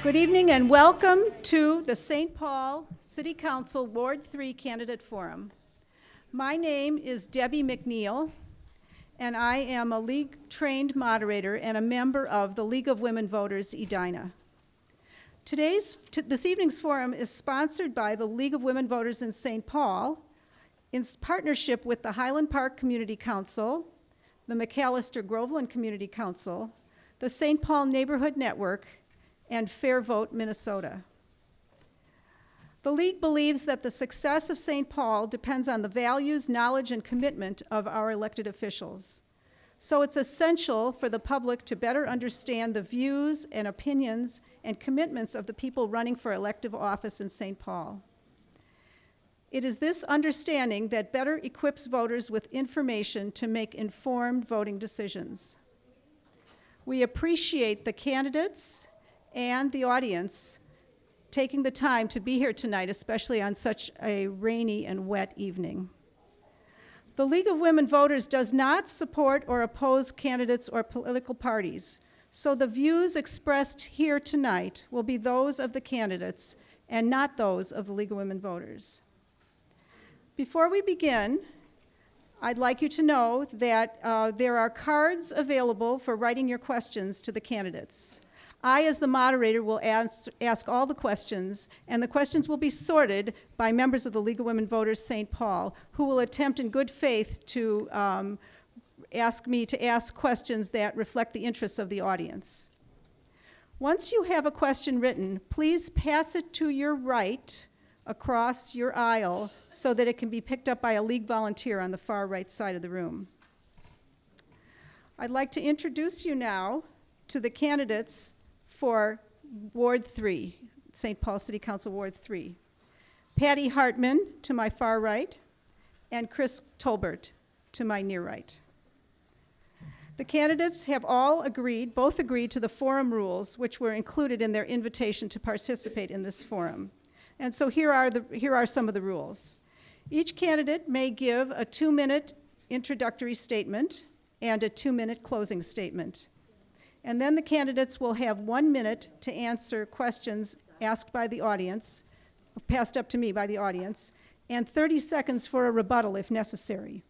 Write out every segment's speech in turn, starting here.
Good evening and welcome to the St. Paul City Council Ward 3 Candidate Forum. My name is Debbie McNeil, and I am a League-trained moderator and a member of the League of Women Voters, Edina. This evening's forum is sponsored by the League of Women Voters in St. Paul in partnership with the Highland Park Community Council, the McAllister-Groveland Community Council, the St. Paul Neighborhood Network, and Fair Vote Minnesota. The League believes that the success of St. Paul depends on the values, knowledge, and commitment of our elected officials. So it's essential for the public to better understand the views and opinions and commitments of the people running for elective office in St. Paul. It is this understanding that better equips voters with information to make informed voting decisions. We appreciate the candidates and the audience taking the time to be here tonight, especially on such a rainy and wet evening. The League of Women Voters does not support or oppose candidates or political parties, so the views expressed here tonight will be those of the candidates and not those of the League of Women Voters. Before we begin, I'd like you to know that there are cards available for writing your questions to the candidates. I, as the moderator, will ask all the questions, and the questions will be sorted by members of the League of Women Voters St. Paul, who will attempt in good faith to ask me to ask questions that reflect the interests of the audience. Once you have a question written, please pass it to your right across your aisle so that it can be picked up by a League volunteer on the far right side of the room. I'd like to introduce you now to the candidates for Ward 3, St. Paul City Council Ward 3. Patty Hartman to my far right, and Chris Tolbert to my near right. The candidates have both agreed to the forum rules, which were included in their invitation to participate in this forum. And so here are some of the rules. Each candidate may give a 2-minute introductory statement and a 2-minute closing statement. And then the candidates will have 1 minute to answer questions asked by the audience, passed up to me by the audience, and 30 seconds for a rebuttal if necessary.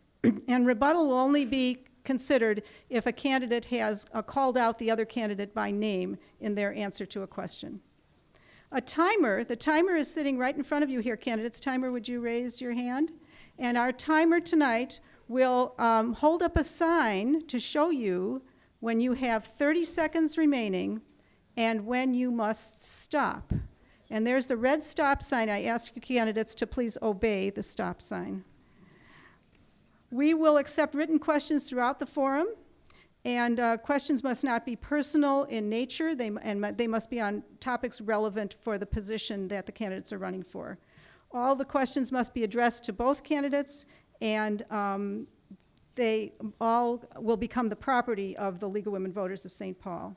And rebuttal will only be considered if a candidate has called out the other candidate by name in their answer to a question. The timer is sitting right in front of you here, candidates. Timer, would you raise your hand? And our timer tonight will hold up a sign to show you when you have 30 seconds remaining and when you must stop. And there's the red stop sign. I ask you candidates to please obey the stop sign. We will accept written questions throughout the forum, and questions must not be personal in nature. They must be on topics relevant for the position that the candidates are running for. All the questions must be addressed to both candidates, and they all will become the property of the League of Women Voters of St. Paul.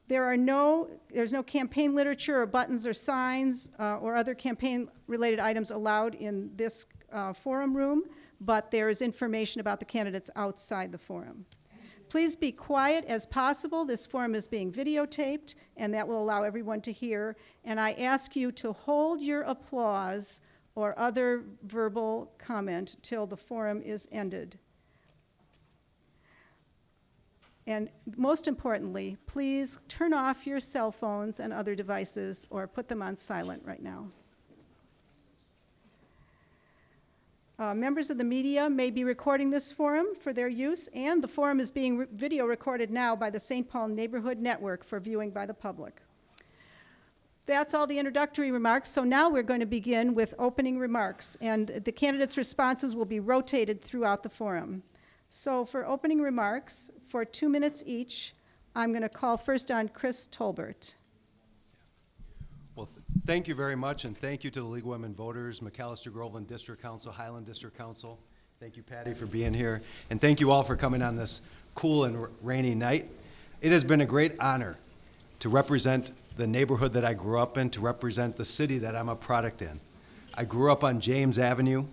There's no campaign literature or buttons or signs or other campaign-related items allowed in this forum room, but there is information about the candidates outside the forum. Please be quiet as possible. This forum is being videotaped, and that will allow everyone to hear. And I ask you to hold your applause or other verbal comment till the forum is ended. And most importantly, please turn off your cell phones and other devices or put them on silent right now. Members of the media may be recording this forum for their use, and the forum is being video recorded now by the St. Paul Neighborhood Network for viewing by the public. That's all the introductory remarks, so now we're going to begin with opening remarks, and the candidates' responses will be rotated throughout the forum. So for opening remarks, for 2 minutes each, I'm going to call first on Chris Tolbert. Well, thank you very much, and thank you to the League of Women Voters, McAllister-Groveland District Council, Highland District Council. Thank you, Patty, for being here, and thank you all for coming on this cool and rainy night. It has been a great honor to represent the neighborhood that I grew up in, to represent the city that I'm a product in. I grew up on James Avenue.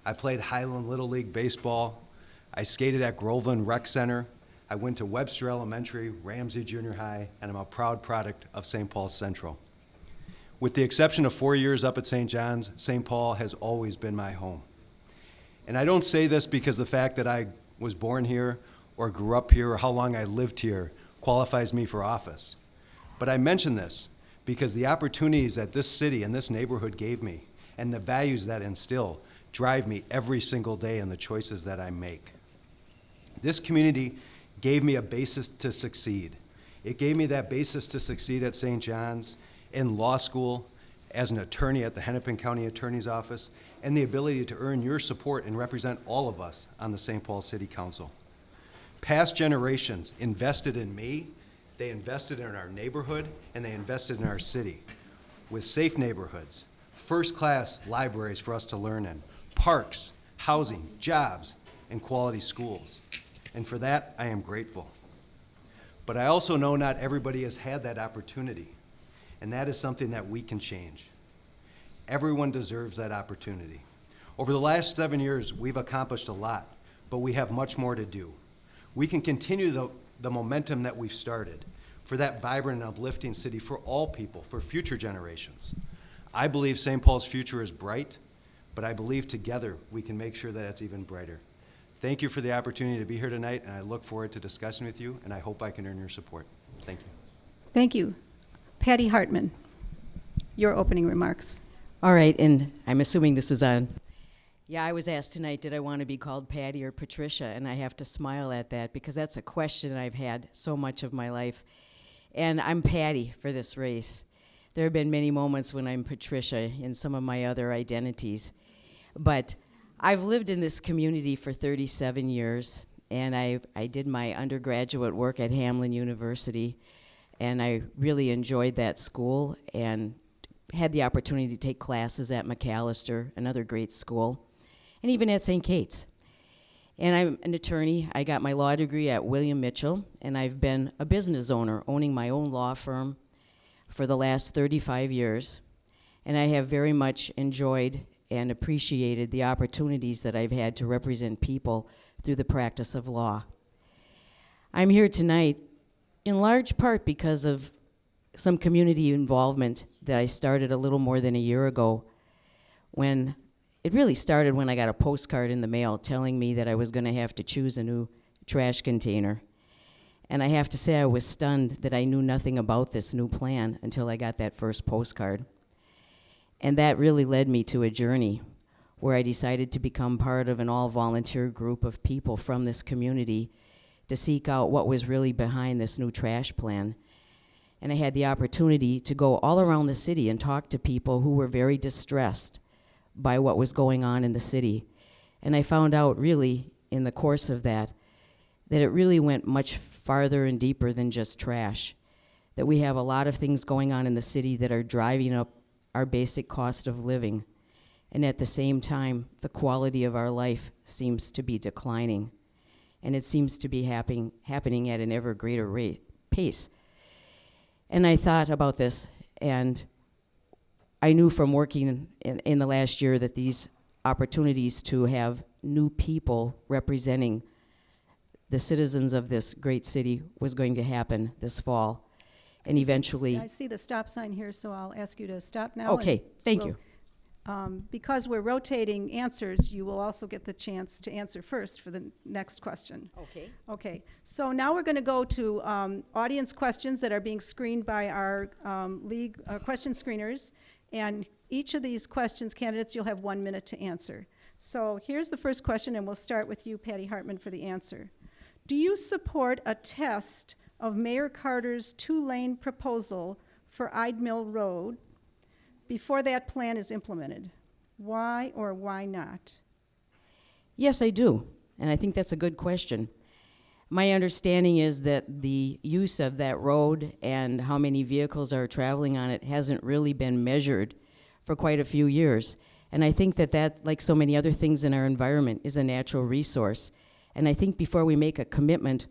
I played Highland Little League baseball. I skated at Groveland Rec Center. I went to Webster Elementary, Ramsey Junior High, and I'm a proud product of St. Paul Central. With the exception of 4 years up at St. John's, St. Paul has always been my home. And I don't say this because the fact that I was born here or grew up here or how long I lived here qualifies me for office. But I mention this because the opportunities that this city and this neighborhood gave me and the values that instill drive me every single day in the choices that I make. This community gave me a basis to succeed. It gave me that basis to succeed at St. John's, in law school, as an attorney at the Hennepin County Attorney's Office, and the ability to earn your support and represent all of us on the St. Paul City Council. Past generations invested in me, they invested in our neighborhood, and they invested in our city with safe neighborhoods, first-class libraries for us to learn in, parks, housing, jobs, and quality schools. And for that, I am grateful. But I also know not everybody has had that opportunity, and that is something that we can change. Everyone deserves that opportunity. Over the last 7 years, we've accomplished a lot, but we have much more to do. We can continue the momentum that we've started for that vibrant and uplifting city for all people, for future generations. I believe St. Paul's future is bright, but I believe together we can make sure that it's even brighter. Thank you for the opportunity to be here tonight, and I look forward to discussing with you, and I hope I can earn your support. Thank you. Thank you. Patty Hartman, your opening remarks. All right, and I'm assuming this is on. Yeah, I was asked tonight, did I want to be called Patty or Patricia? And I have to smile at that because that's a question I've had so much of my life. And I'm Patty for this race. There have been many moments when I'm Patricia in some of my other identities. But I've lived in this community for 37 years, and I did my undergraduate work at Hamline University, and I really enjoyed that school and had the opportunity to take classes at McAllister, another great school, and even at St. Kate's. And I'm an attorney. I got my law degree at William Mitchell, and I've been a business owner, owning my own law firm for the last 35 years. And I have very much enjoyed and appreciated the opportunities that I've had to represent people through the practice of law. I'm here tonight in large part because of some community involvement that I started a little more than a year ago. When it really started when I got a postcard in the mail telling me that I was going to have to choose a new trash container. And I have to say I was stunned that I knew nothing about this new plan until I got that first postcard. And that really led me to a journey where I decided to become part of an all-volunteer group of people from this community to seek out what was really behind this new trash plan. And I had the opportunity to go all around the city and talk to people who were very distressed by what was going on in the city. And I found out really in the course of that it really went much farther and deeper than just trash. That we have a lot of things going on in the city that are driving up our basic cost of living. And at the same time, the quality of our life seems to be declining. And it seems to be happening at an ever greater pace. And I thought about this, and I knew from working in the last year that these opportunities to have new people representing the citizens of this great city was going to happen this fall. And eventually... I see the stop sign here, so I'll ask you to stop now. Okay, thank you. Because we're rotating answers, you will also get the chance to answer first for the next question. Okay. Okay, so now we're going to go to audience questions that are being screened by our league question screeners. And each of these questions, candidates, you'll have 1 minute to answer. So here's the first question, and we'll start with you, Patty Hartman, for the answer. Do you support a test of Mayor Carter's 2-lane proposal for Ide Mill Road before that plan is implemented? Why or why not? Yes, I do, and I think that's a good question. My understanding is that the use of that road and how many vehicles are traveling on it hasn't really been measured for quite a few years. And I think that, like so many other things in our environment, is a natural resource. And I think before we make a commitment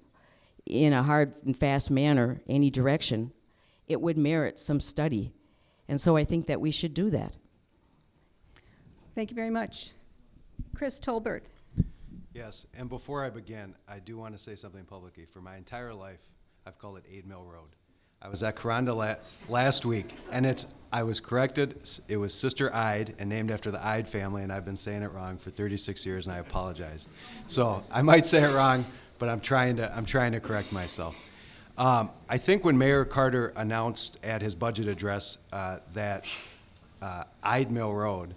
in a hard and fast manner, any direction, it would merit some study. And so I think that we should do that. Thank you very much. Chris Tolbert. Yes, and before I begin, I do want to say something publicly. For my entire life, I've called it 8 Mill Road. I was at Coronda last week, and I was corrected. It was Sister Ide, and named after the Ide family, and I've been saying it wrong for 36 years, and I apologize. So I might say it wrong, but I'm trying to correct myself. I think when Mayor Carter announced at his budget address that Ide Mill Road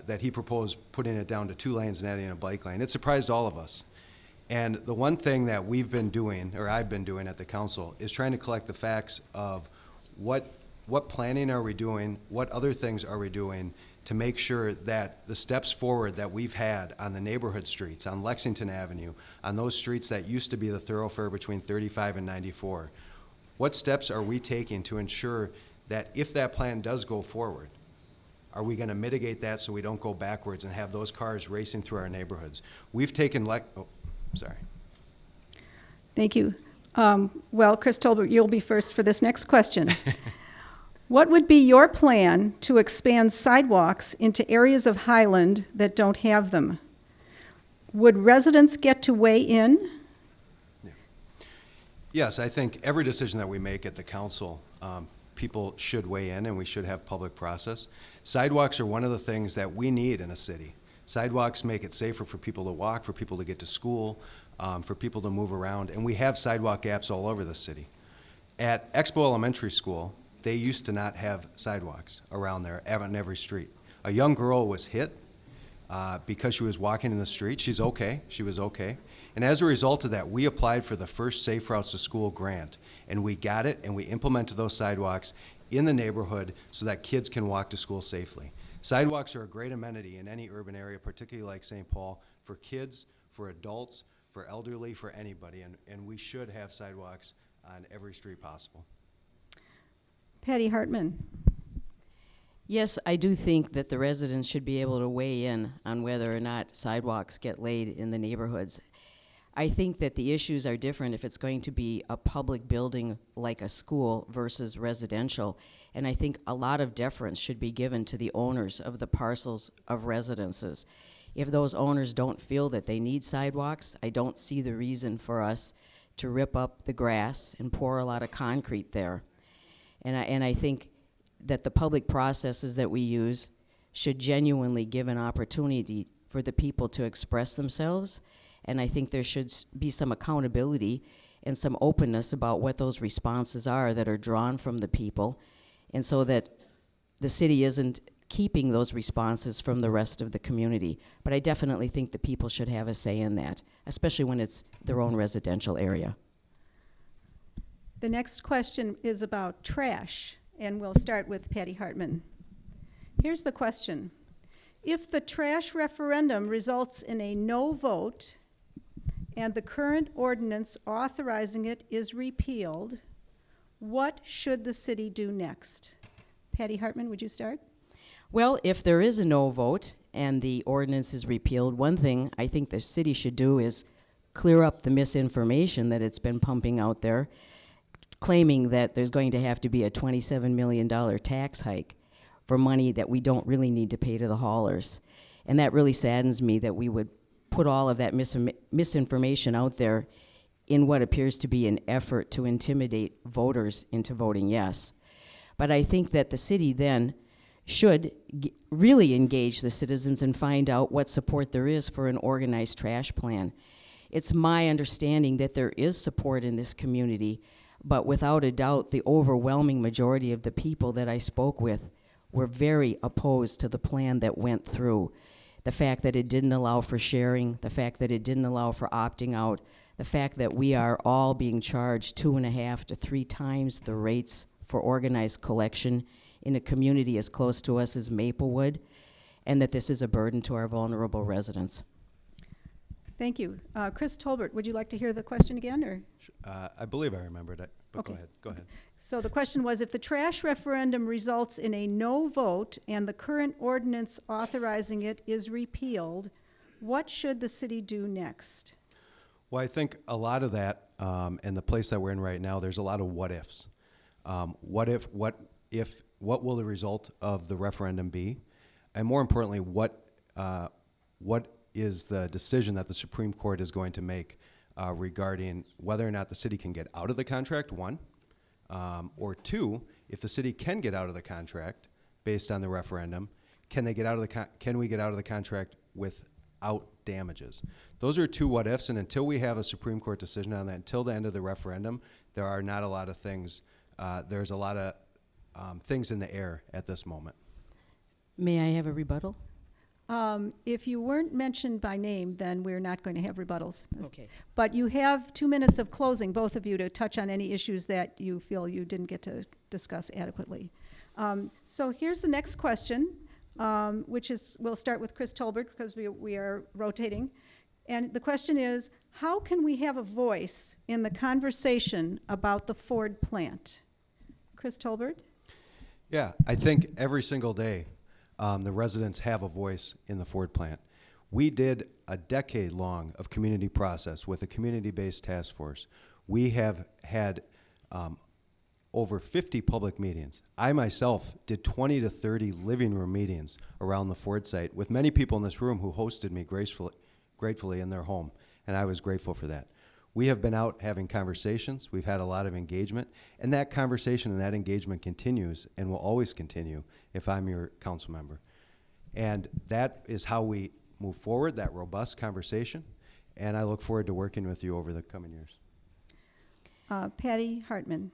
that he proposed putting it down to 2 lanes and adding a bike lane, it surprised all of us. And the one thing that we've been doing, or I've been doing at the council, is trying to collect the facts of what planning are we doing, what other things are we doing to make sure that the steps forward that we've had on the neighborhood streets, on Lexington Avenue, on those streets that used to be the thoroughfare between 35 and 94, what steps are we taking to ensure that if that plan does go forward, are we going to mitigate that so we don't go backwards and have those cars racing through our neighborhoods? We've taken sorry. Thank you. Well, Chris Tolbert, you'll be first for this next question. What would be your plan to expand sidewalks into areas of Highland that don't have them? Would residents get to weigh in? Yeah. Yes, I think every decision that we make at the council, people should weigh in and we should have public process. Sidewalks are one of the things that we need in a city. Sidewalks make it safer for people to walk, for people to get to school, for people to move around, and we have sidewalk gaps all over the city. At Expo Elementary School, they used to not have sidewalks around there on every street. A young girl was hit because she was walking in the street. She was okay. And as a result of that, we applied for the first Safe Routes to School grant, and we got it, and we implemented those sidewalks in the neighborhood so that kids can walk to school safely. Sidewalks are a great amenity in any urban area, particularly like St. Paul, for kids, for adults, for elderly, for anybody, and we should have sidewalks on every street possible. Patty Hartman. Yes, I do think that the residents should be able to weigh in on whether or not sidewalks get laid in the neighborhoods. I think that the issues are different if it's going to be a public building like a school versus residential. And I think a lot of deference should be given to the owners of the parcels of residences. If those owners don't feel that they need sidewalks, I don't see the reason for us to rip up the grass and pour a lot of concrete there. And I think that the public processes that we use should genuinely give an opportunity for the people to express themselves. And I think there should be some accountability and some openness about what those responses are that are drawn from the people, and so that the city isn't keeping those responses from the rest of the community. But I definitely think the people should have a say in that, especially when it's their own residential area. The next question is about trash, and we'll start with Patty Hartman. Here's the question. If the trash referendum results in a no vote and the current ordinance authorizing it is repealed, what should the city do next? Patty Hartman, would you start? Well, if there is a no vote and the ordinance is repealed, one thing I think the city should do is clear up the misinformation that it's been pumping out there, claiming that there's going to have to be a $27 million tax hike for money that we don't really need to pay to the haulers. And that really saddens me that we would put all of that misinformation out there in what appears to be an effort to intimidate voters into voting yes. But I think that the city then should really engage the citizens and find out what support there is for an organized trash plan. It's my understanding that there is support in this community, but without a doubt, the overwhelming majority of the people that I spoke with were very opposed to the plan that went through. The fact that it didn't allow for sharing, the fact that it didn't allow for opting out, the fact that we are all being charged 2.5 to 3 times the rates for organized collection in a community as close to us as Maplewood, and that this is a burden to our vulnerable residents. Thank you. Chris Tolbert, would you like to hear the question again, or? I believe I remembered it, but Okay. Go ahead. So the question was, if the trash referendum results in a no vote and the current ordinance authorizing it is repealed, what should the city do next? Well, I think a lot of that, and the place that we're in right now, there's a lot of what ifs. What will the result of the referendum be? And more importantly, what what is the decision that the Supreme Court is going to make regarding whether or not the city can get out of the contract, one, or two, if the city can get out of the contract based on the referendum, can we get out of the contract without damages? Those are two what ifs, and until we have a Supreme Court decision on that, until the end of the referendum, there are not a lot of things. There's a lot of things in the air at this moment. May I have a rebuttal? If you weren't mentioned by name, then we're not going to have rebuttals. Okay. But you have 2 minutes of closing, both of you, to touch on any issues that you feel you didn't get to discuss adequately. So here's the next question, which is, we'll start with Chris Tolbert because we are rotating. And the question is, how can we have a voice in the conversation about the Ford plant? Chris Tolbert? Yeah, I think every single day the residents have a voice in the Ford plant. We did a decade long of community process with a community-based task force. We have had over 50 public meetings. I myself did 20 to 30 living room meetings around the Ford site with many people in this room who hosted me gratefully in their home, and I was grateful for that. We have been out having conversations. We've had a lot of engagement, and that conversation and that engagement continues and will always continue if I'm your council member. And that is how we move forward, that robust conversation, and I look forward to working with you over the coming years. Patty Hartman.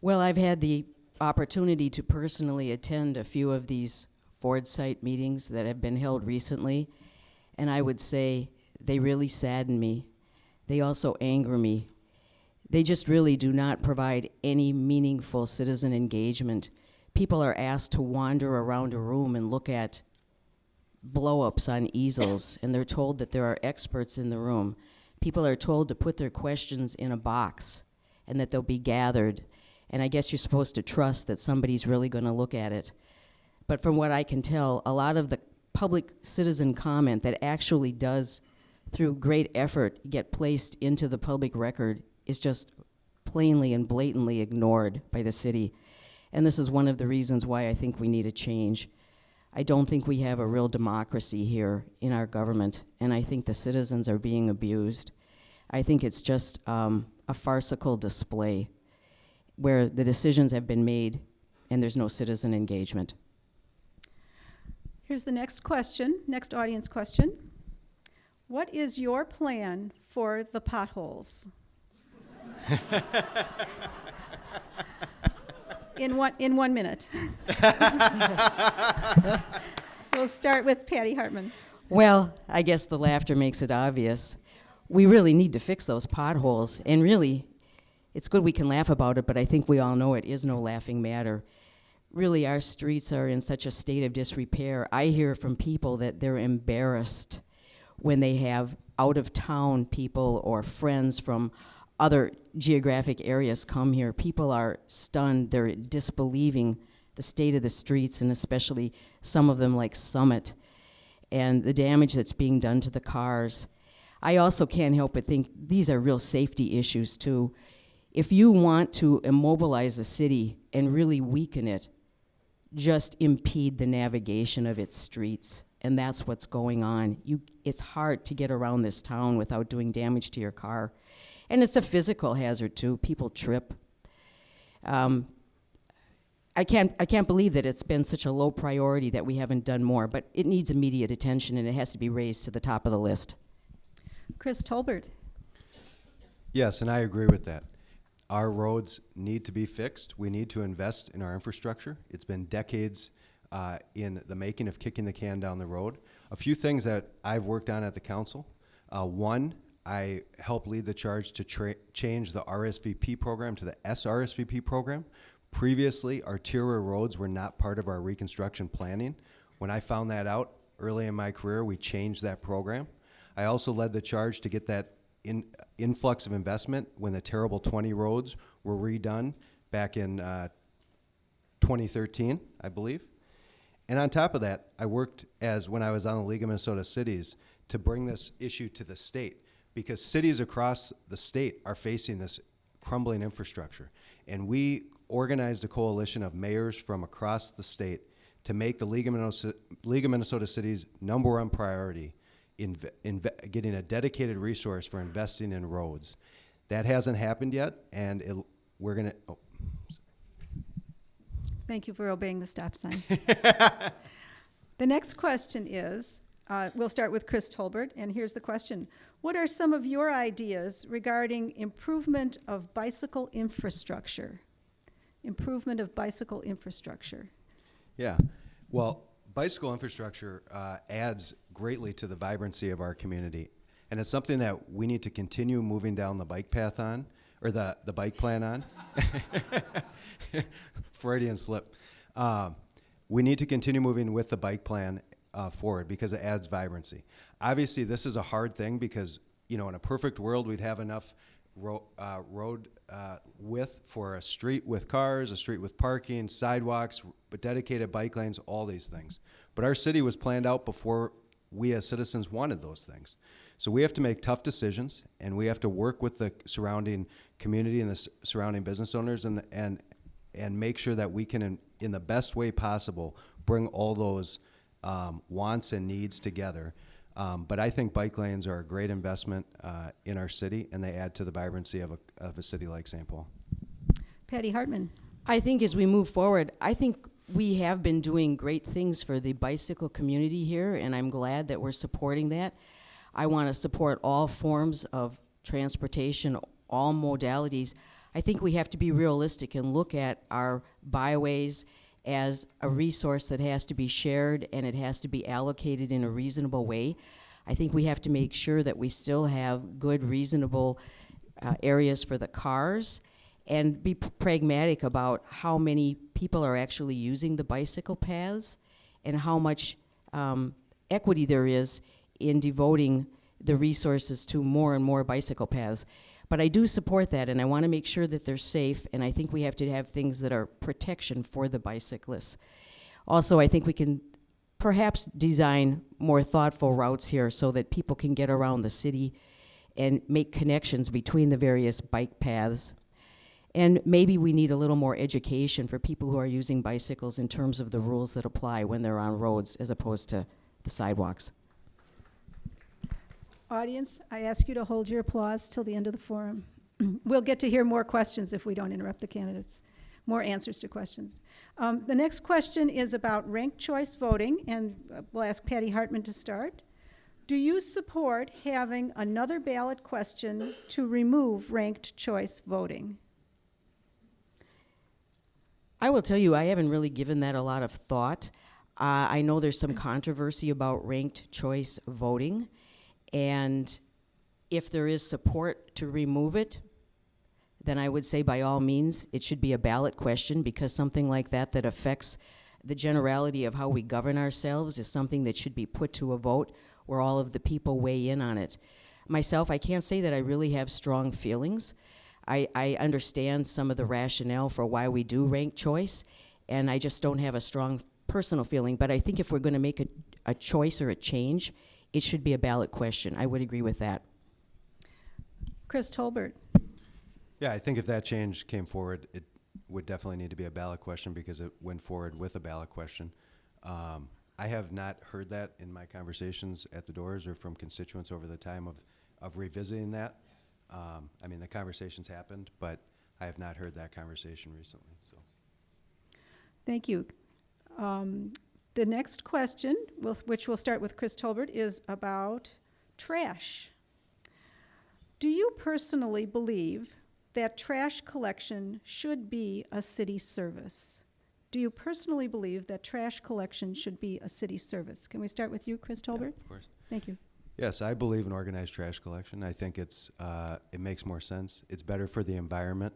Well, I've had the opportunity to personally attend a few of these Ford site meetings that have been held recently, and I would say they really sadden me. They also anger me. They just really do not provide any meaningful citizen engagement. People are asked to wander around a room and look at blow-ups on easels, and they're told that there are experts in the room. People are told to put their questions in a box and that they'll be gathered. And I guess you're supposed to trust that somebody's really going to look at it. But from what I can tell, a lot of the public citizen comment that actually does, through great effort, get placed into the public record is just plainly and blatantly ignored by the city. And this is one of the reasons why I think we need a change. I don't think we have a real democracy here in our government, and I think the citizens are being abused. I think it's just a farcical display where the decisions have been made and there's no citizen engagement. Here's the next question, next audience question. What is your plan for the potholes? In 1 minute. We'll start with Patty Hartman. Well, I guess the laughter makes it obvious. We really need to fix those potholes, and really, it's good we can laugh about it, but I think we all know it is no laughing matter. Really, our streets are in such a state of disrepair. I hear from people that they're embarrassed when they have out-of-town people or friends from other geographic areas come here. People are stunned. They're disbelieving the state of the streets, and especially some of them like Summit, and the damage that's being done to the cars. I also can't help but think these are real safety issues, too. If you want to immobilize a city and really weaken it, just impede the navigation of its streets. And that's what's going on. It's hard to get around this town without doing damage to your car. And it's a physical hazard, too. People trip. I can't believe that it's been such a low priority that we haven't done more, but it needs immediate attention, and it has to be raised to the top of the list. Chris Tolbert. Yes, and I agree with that. Our roads need to be fixed. We need to invest in our infrastructure. It's been decades in the making of kicking the can down the road. A few things that I've worked on at the council. One, I helped lead the charge to change the RSVP program to the SRSVP program. Previously, arterial roads were not part of our reconstruction planning. When I found that out early in my career, we changed that program. I also led the charge to get that influx of investment when the terrible 20 roads were redone back in 2013, I believe. And on top of that, I worked when I was on the League of Minnesota Cities to bring this issue to the state, because cities across the state are facing this crumbling infrastructure. And we organized a coalition of mayors from across the state to make the League of Minnesota Cities' #1 priority getting a dedicated resource for investing in roads. That hasn't happened yet, and we're going to, Thank you for obeying the stop sign. The next question is, we'll start with Chris Tolbert, and here's the question. What are some of your ideas regarding improvement of bicycle infrastructure? Improvement of bicycle infrastructure. Yeah, well, bicycle infrastructure adds greatly to the vibrancy of our community, and it's something that we need to continue moving down the bike path on, or the bike plan on. Freudian slip. We need to continue moving with the bike plan forward because it adds vibrancy. Obviously, this is a hard thing because, you know, in a perfect world, we'd have enough road width for a street with cars, a street with parking, sidewalks, but dedicated bike lanes, all these things. But our city was planned out before we as citizens wanted those things. So we have to make tough decisions, and we have to work with the surrounding community and the surrounding business owners and make sure that we can, in the best way possible, bring all those wants and needs together. But I think bike lanes are a great investment in our city, and they add to the vibrancy of a city like St. Paul. Patty Hartman. I think as we move forward, I think we have been doing great things for the bicycle community here, and I'm glad that we're supporting that. I want to support all forms of transportation, all modalities. I think we have to be realistic and look at our byways as a resource that has to be shared and it has to be allocated in a reasonable way. I think we have to make sure that we still have good, reasonable areas for the cars and be pragmatic about how many people are actually using the bicycle paths and how much equity there is in devoting the resources to more and more bicycle paths. But I do support that, and I want to make sure that they're safe, and I think we have to have things that are protection for the bicyclists. Also, I think we can perhaps design more thoughtful routes here so that people can get around the city and make connections between the various bike paths. And maybe we need a little more education for people who are using bicycles in terms of the rules that apply when they're on roads as opposed to the sidewalks. Audience, I ask you to hold your applause till the end of the forum. We'll get to hear more questions if we don't interrupt the candidates, more answers to questions. The next question is about ranked choice voting, and we'll ask Patty Hartman to start. Do you support having another ballot question to remove ranked choice voting? I will tell you, I haven't really given that a lot of thought. I know there's some controversy about ranked choice voting. And if there is support to remove it, then I would say by all means it should be a ballot question, because something like that that affects the generality of how we govern ourselves is something that should be put to a vote where all of the people weigh in on it. Myself, I can't say that I really have strong feelings. I understand some of the rationale for why we do ranked choice, and I just don't have a strong personal feeling. But I think if we're going to make a choice or a change, it should be a ballot question. I would agree with that. Chris Tolbert. Yeah, I think if that change came forward, it would definitely need to be a ballot question because it went forward with a ballot question. I have not heard that in my conversations at the doors or from constituents over the time of revisiting that. I mean, the conversations happened, but I have not heard that conversation recently. So, Thank you. The next question, which we'll start with Chris Tolbert, is about trash. Do you personally believe that trash collection should be a city service? Do you personally believe that trash collection should be a city service? Can we start with you, Chris Tolbert? yeah, of course. Thank you. Yes, I believe in organized trash collection. I think it makes more sense. It's better for the environment.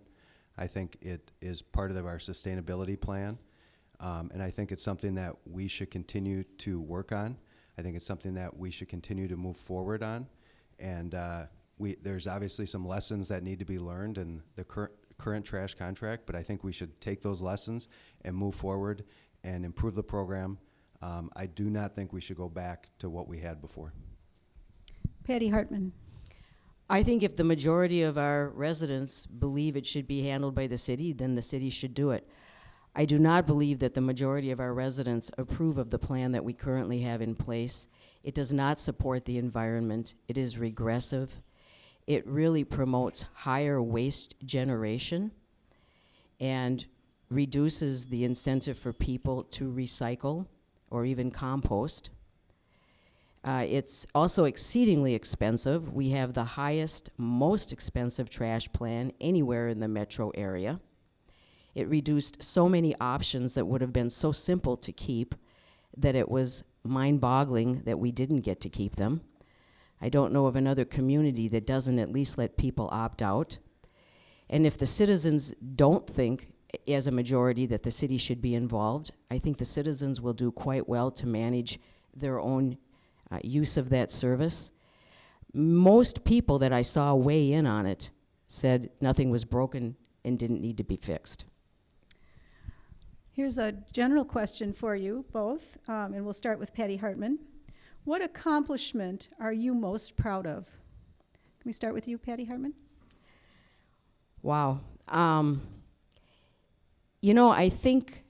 I think it is part of our sustainability plan. And I think it's something that we should continue to work on. I think it's something that we should continue to move forward on. And there's obviously some lessons that need to be learned in the current trash contract, but I think we should take those lessons and move forward and improve the program. I do not think we should go back to what we had before. Patty Hartman. I think if the majority of our residents believe it should be handled by the city, then the city should do it. I do not believe that the majority of our residents approve of the plan that we currently have in place, It does not support the environment. It is regressive. It really promotes higher waste generation and reduces the incentive for people to recycle or even compost. It's also exceedingly expensive. We have the highest, most expensive trash plan anywhere in the metro area. It reduced so many options that would have been so simple to keep that it was mind-boggling that we didn't get to keep them. I don't know of another community that doesn't at least let people opt out. And if the citizens don't think, as a majority, that the city should be involved, I think the citizens will do quite well to manage their own use of that service. Most people that I saw weigh in on it said nothing was broken and didn't need to be fixed. Here's a general question for you both, and we'll start with Patty Hartman. What accomplishment are you most proud of? Can we start with you, Patty Hartman? Wow. You know, I think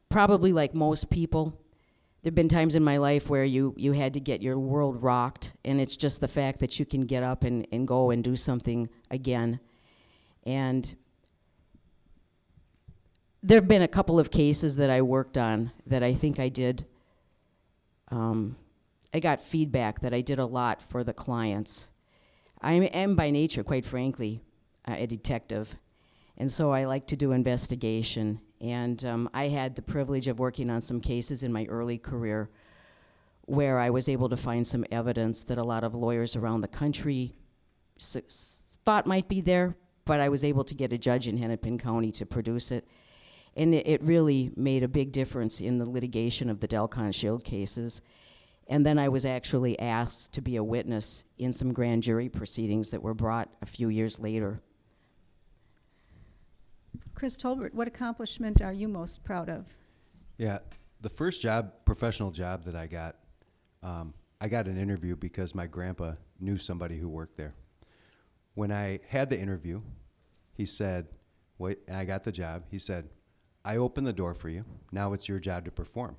probably like most people, there have been times in my life where you had to get your world rocked, and it's just the fact that you can get up and go and do something again. And there have been a couple of cases that I worked on that I think I did. I got feedback that I did a lot for the clients. I am by nature, quite frankly, a detective. And so I like to do investigation. And I had the privilege of working on some cases in my early career where I was able to find some evidence that a lot of lawyers around the country thought might be there, but I was able to get a judge in Hennepin County to produce it. And it really made a big difference in the litigation of the Delcon Shield cases. And then I was actually asked to be a witness in some grand jury proceedings that were brought a few years later. Chris Tolbert, what accomplishment are you most proud of? Yeah, the first job, professional job that I got an interview because my grandpa knew somebody who worked there. When I had the interview, he said, wait, and I got the job, he said, I opened the door for you, now it's your job to perform.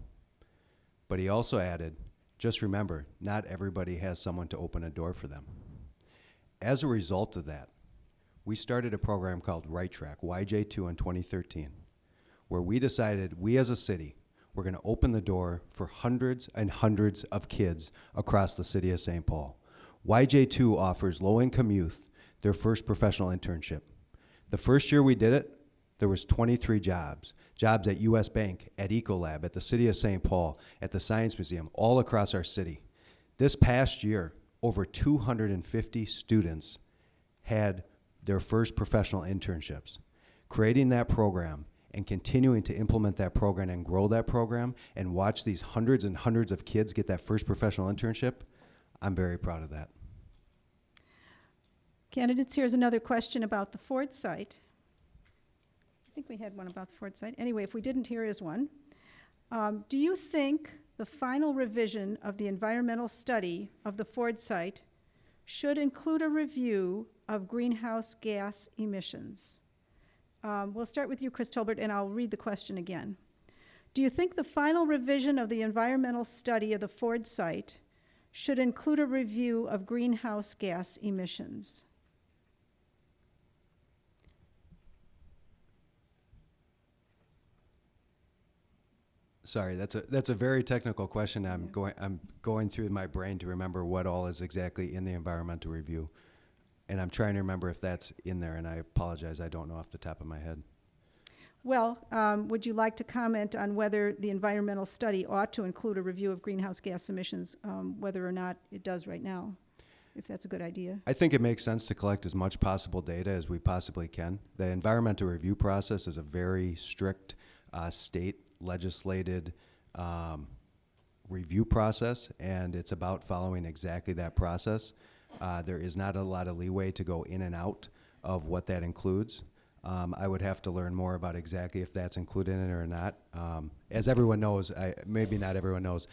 But he also added, just remember, not everybody has someone to open a door for them. As a result of that, we started a program called Right Track, YJ2 in 2013, where we decided we as a city were going to open the door for hundreds and hundreds of kids across the city of St. Paul. YJ2 offers low-income youth their first professional internship. The first year we did it, there was 23 jobs at US Bank, at Ecolab, at the City of St. Paul, at the Science Museum, all across our city. This past year, over 250 students had their first professional internships. Creating that program and continuing to implement that program and grow that program and watch these hundreds and hundreds of kids get that first professional internship, I'm very proud of that. Candidates, here's another question about the Ford site. I think we had one about the Ford site. Anyway, if we didn't, here is one. Do you think the final revision of the environmental study of the Ford site should include a review of greenhouse gas emissions? We'll start with you, Chris Tolbert, and I'll read the question again. Do you think the final revision of the environmental study of the Ford site should include a review of greenhouse gas emissions? Sorry, that's a very technical question. I'm going through my brain to remember what all is exactly in the environmental review. And I'm trying to remember if that's in there, and I apologize, I don't know off the top of my head. Well, would you like to comment on whether the environmental study ought to include a review of greenhouse gas emissions, whether or not it does right now, if that's a good idea? I think it makes sense to collect as much possible data as we possibly can. The environmental review process is a very strict state legislated review process, and it's about following exactly that process. There is not a lot of leeway to go in and out of what that includes. I would have to learn more about exactly if that's included in it or not. As everyone knows, maybe not everyone knows,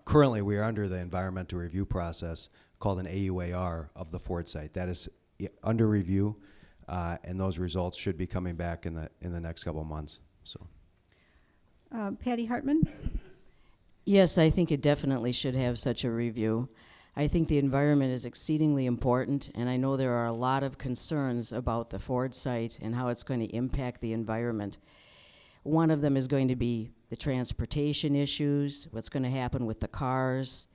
currently we are under the environmental review process called an AUAR of the Ford site. That is under review, and those results should be coming back in the next couple of months. So. Patty Hartman? Yes, I think it definitely should have such a review. I think the environment is exceedingly important, and I know there are a lot of concerns about the Ford site and how it's going to impact the environment. One of them is going to be the transportation issues, what's going to happen with the cars,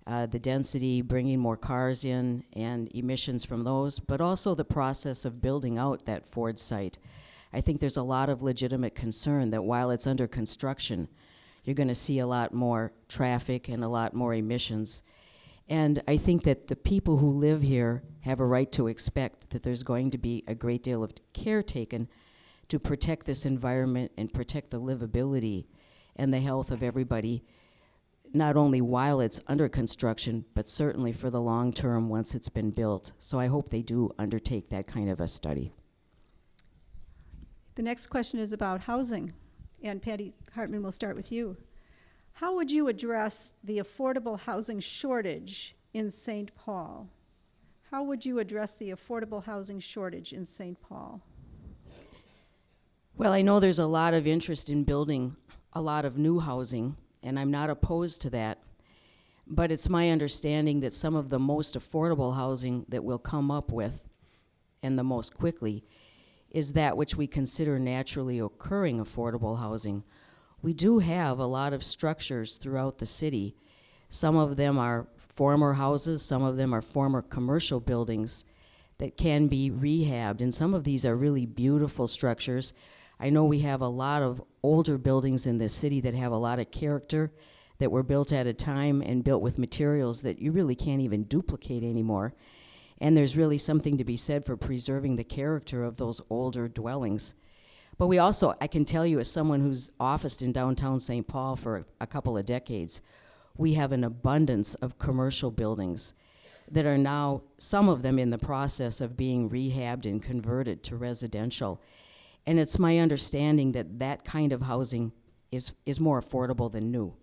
the density, bringing more cars in, and emissions from those, but also the process of building out that Ford site. I think there's a lot of legitimate concern that while it's under construction, you're going to see a lot more traffic and a lot more emissions. And I think that the people who live here have a right to expect that there's going to be a great deal of care taken to protect this environment and protect the livability and the health of everybody, not only while it's under construction, but certainly for the long term once it's been built. So I hope they do undertake that kind of a study. The next question is about housing, and Patty Hartman, we'll start with you. How would you address the affordable housing shortage in St. Paul? How would you address the affordable housing shortage in St. Paul? Well, I know there's a lot of interest in building a lot of new housing, and I'm not opposed to that. But it's my understanding that some of the most affordable housing that we'll come up with, and the most quickly, is that which we consider naturally occurring affordable housing. We do have a lot of structures throughout the city. Some of them are former houses, some of them are former commercial buildings that can be rehabbed, and some of these are really beautiful structures. I know we have a lot of older buildings in this city that have a lot of character, that were built at a time and built with materials that you really can't even duplicate anymore. And there's really something to be said for preserving the character of those older dwellings. But we also, I can tell you as someone who's officed in downtown St. Paul for a couple of decades, we have an abundance of commercial buildings that are now, some of them in the process of being rehabbed and converted to residential. And it's my understanding that that kind of housing is more affordable than new.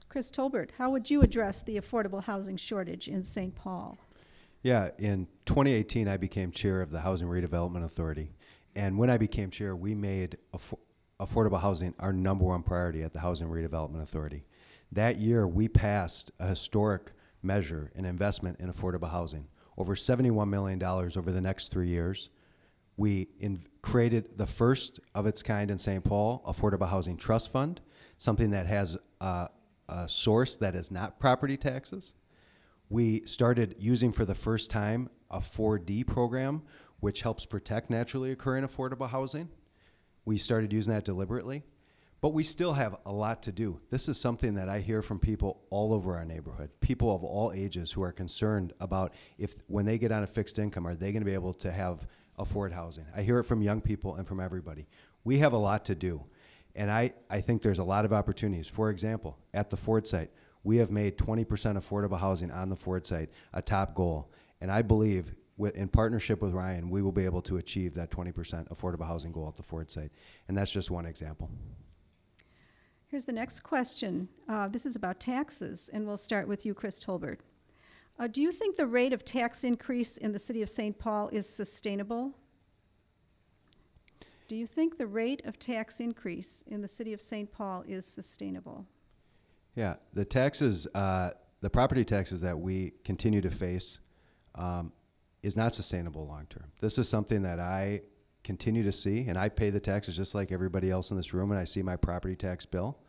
Chris Tolbert, how would you address the affordable housing shortage in St. Paul? Yeah, in 2018, I became chair of the Housing Redevelopment Authority. And when I became chair, we made affordable housing our #1 priority at the Housing Redevelopment Authority. That year, we passed a historic measure, an investment in affordable housing, over $71 million over the next 3 years. We created the first of its kind in St. Paul, Affordable Housing Trust Fund, something that has a source that is not property taxes. We started using for the first time a 4D program, which helps protect naturally occurring affordable housing. We started using that deliberately, but we still have a lot to do. This is something that I hear from people all over our neighborhood, people of all ages who are concerned about if when they get on a fixed income, are they going to be able to afford housing? I hear it from young people and from everybody. We have a lot to do. And I think there's a lot of opportunities. For example, at the Ford site, we have made 20% affordable housing on the Ford site a top goal. And I believe, in partnership with Ryan, we will be able to achieve that 20% affordable housing goal at the Ford site. And that's just one example. Here's the next question. This is about taxes, and we'll start with you, Chris Tolbert. Do you think the rate of tax increase in the city of St. Paul is sustainable? Do you think the rate of tax increase in the city of St. Paul is sustainable? Yeah, the taxes, the property taxes that we continue to face is not sustainable long term. This is something that I continue to see, and I pay the taxes just like everybody else in this room, and I see my property tax bill.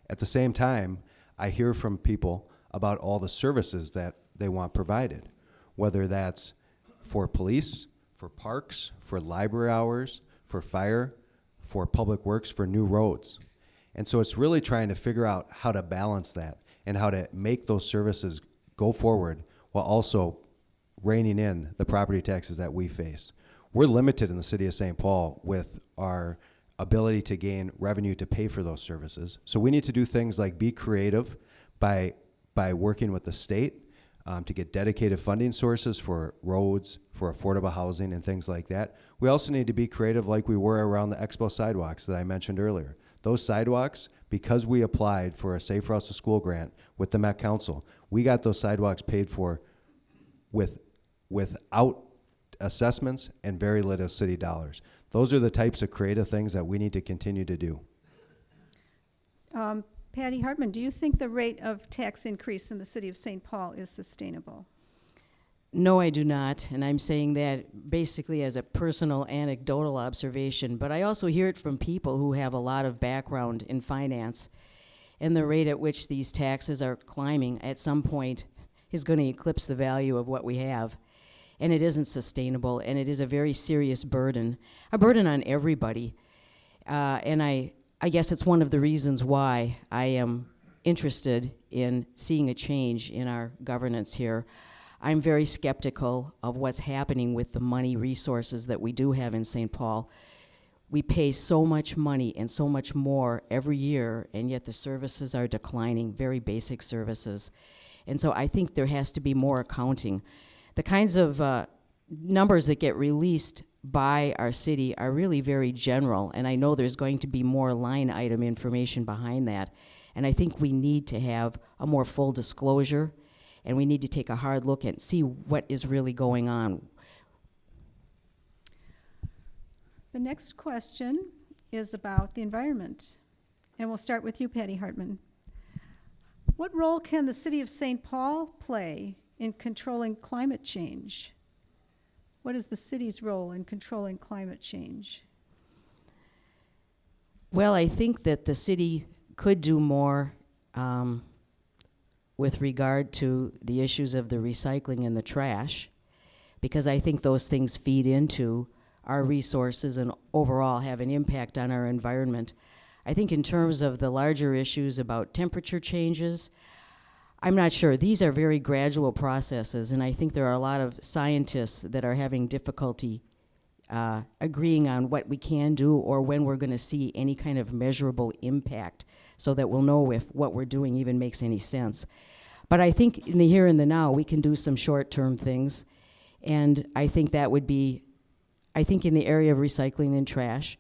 At the same time, I hear from people about all the services that they want provided, whether that's for police, for parks, for library hours, for fire, for public works, for new roads. And so it's really trying to figure out how to balance that and how to make those services go forward while also reining in the property taxes that we face. We're limited in the city of St. Paul with our ability to gain revenue to pay for those services. So we need to do things like be creative by working with the state to get dedicated funding sources for roads, for affordable housing, and things like that. We also need to be creative like we were around the Expo sidewalks that I mentioned earlier. Those sidewalks, because we applied for a Safe Routes to School grant with the Met Council, we got those sidewalks paid for without assessments and very little city dollars. Those are the types of creative things that we need to continue to do. Patty Hartman, do you think the rate of tax increase in the city of St. Paul is sustainable? No, I do not, and I'm saying that basically as a personal anecdotal observation, but I also hear it from people who have a lot of background in finance, and the rate at which these taxes are climbing at some point is going to eclipse the value of what we have, and it isn't sustainable, and it is a very serious burden, a burden on everybody, and I guess it's one of the reasons why I am interested in seeing a change in our governance here. I'm very skeptical of what's happening with the money resources that we do have in St. Paul. We pay so much money and so much more every year, and yet the services are declining, very basic services. And so I think there has to be more accounting. The kinds of numbers that get released by our city are really very general, and I know there's going to be more line item information behind that. And I think we need to have a more full disclosure, and we need to take a hard look and see what is really going on. The next question is about the environment. And we'll start with you, Patty Hartman. What role can the city of St. Paul play in controlling climate change? What is the city's role in controlling climate change? Well, I think that the city could do more with regard to the issues of the recycling and the trash, because I think those things feed into our resources and overall have an impact on our environment. I think in terms of the larger issues about temperature changes, I'm not sure. These are very gradual processes, and I think there are a lot of scientists that are having difficulty agreeing on what we can do or when we're going to see any kind of measurable impact so that we'll know if what we're doing even makes any sense. But I think in the here and the now, we can do some short-term things, and I think that would be, I think in the area of recycling and trash,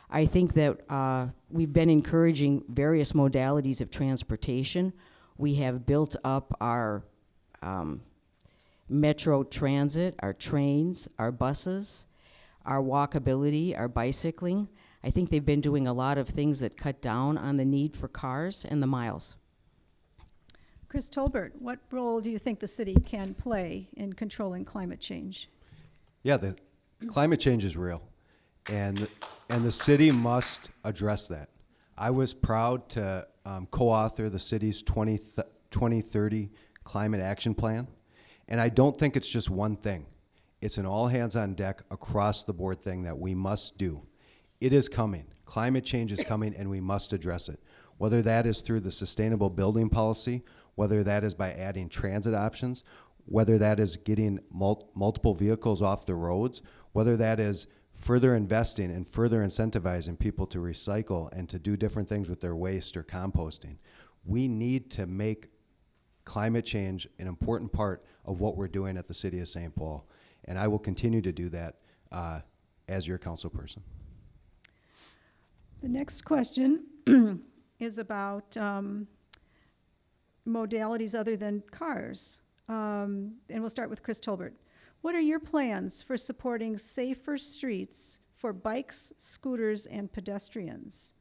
I think that we've been encouraging various modalities of transportation. We have built up our metro transit, our trains, our buses, our walkability, our bicycling. I think they've been doing a lot of things that cut down on the need for cars and the miles. Chris Tolbert, what role do you think the city can play in controlling climate change? Yeah, the climate change is real, and the city must address that. I was proud to co-author the city's 2030 Climate Action Plan, and I don't think it's just one thing. It's an all-hands-on-deck, across-the-board thing that we must do. It is coming. Climate change is coming, and we must address it, whether that is through the sustainable building policy, whether that is by adding transit options, whether that is getting multiple vehicles off the roads, whether that is further investing and further incentivizing people to recycle and to do different things with their waste or composting. We need to make climate change an important part of what we're doing at the City of St. Paul. And I will continue to do that as your council person. The next question is about modalities other than cars. And we'll start with Chris Tolbert. What are your plans for supporting safer streets for bikes, scooters, and pedestrians?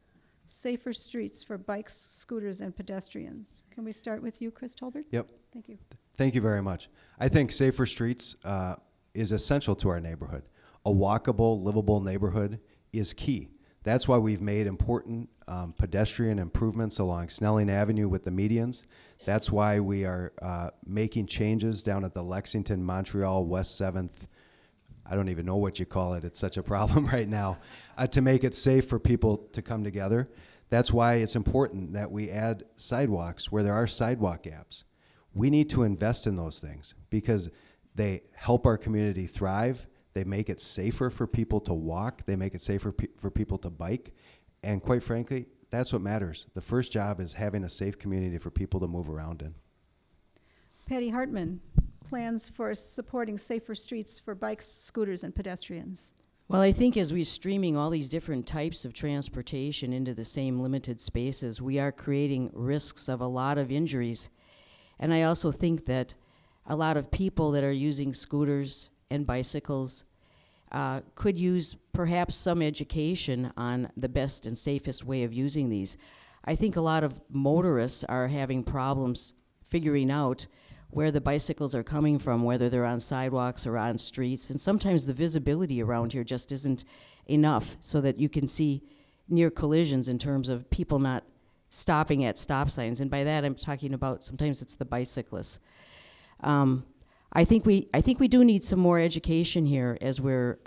Safer streets for bikes, scooters, and pedestrians. Can we start with you, Chris Tolbert? Yep. Thank you. Thank you very much. I think safer streets is essential to our neighborhood. A walkable, livable neighborhood is key. That's why we've made important pedestrian improvements along Snelling Avenue with the medians. That's why we are making changes down at the Lexington, Montreal, West 7th, I don't even know what you call it, it's such a problem right now, to make it safe for people to come together. That's why it's important that we add sidewalks where there are sidewalk gaps. We need to invest in those things because they help our community thrive. They make it safer for people to walk. They make it safer for people to bike. And quite frankly, that's what matters. The first job is having a safe community for people to move around in. Patty Hartman, plans for supporting safer streets for bikes, scooters, and pedestrians. Well, I think as we're streaming all these different types of transportation into the same limited spaces, we are creating risks of a lot of injuries. And I also think that a lot of people that are using scooters and bicycles could use perhaps some education on the best and safest way of using these. I think a lot of motorists are having problems figuring out where the bicycles are coming from, whether they're on sidewalks or on streets. And sometimes the visibility around here just isn't enough so that you can see near collisions in terms of people not stopping at stop signs. And by that, I'm talking about sometimes it's the bicyclists. I think we do need some more education here as we're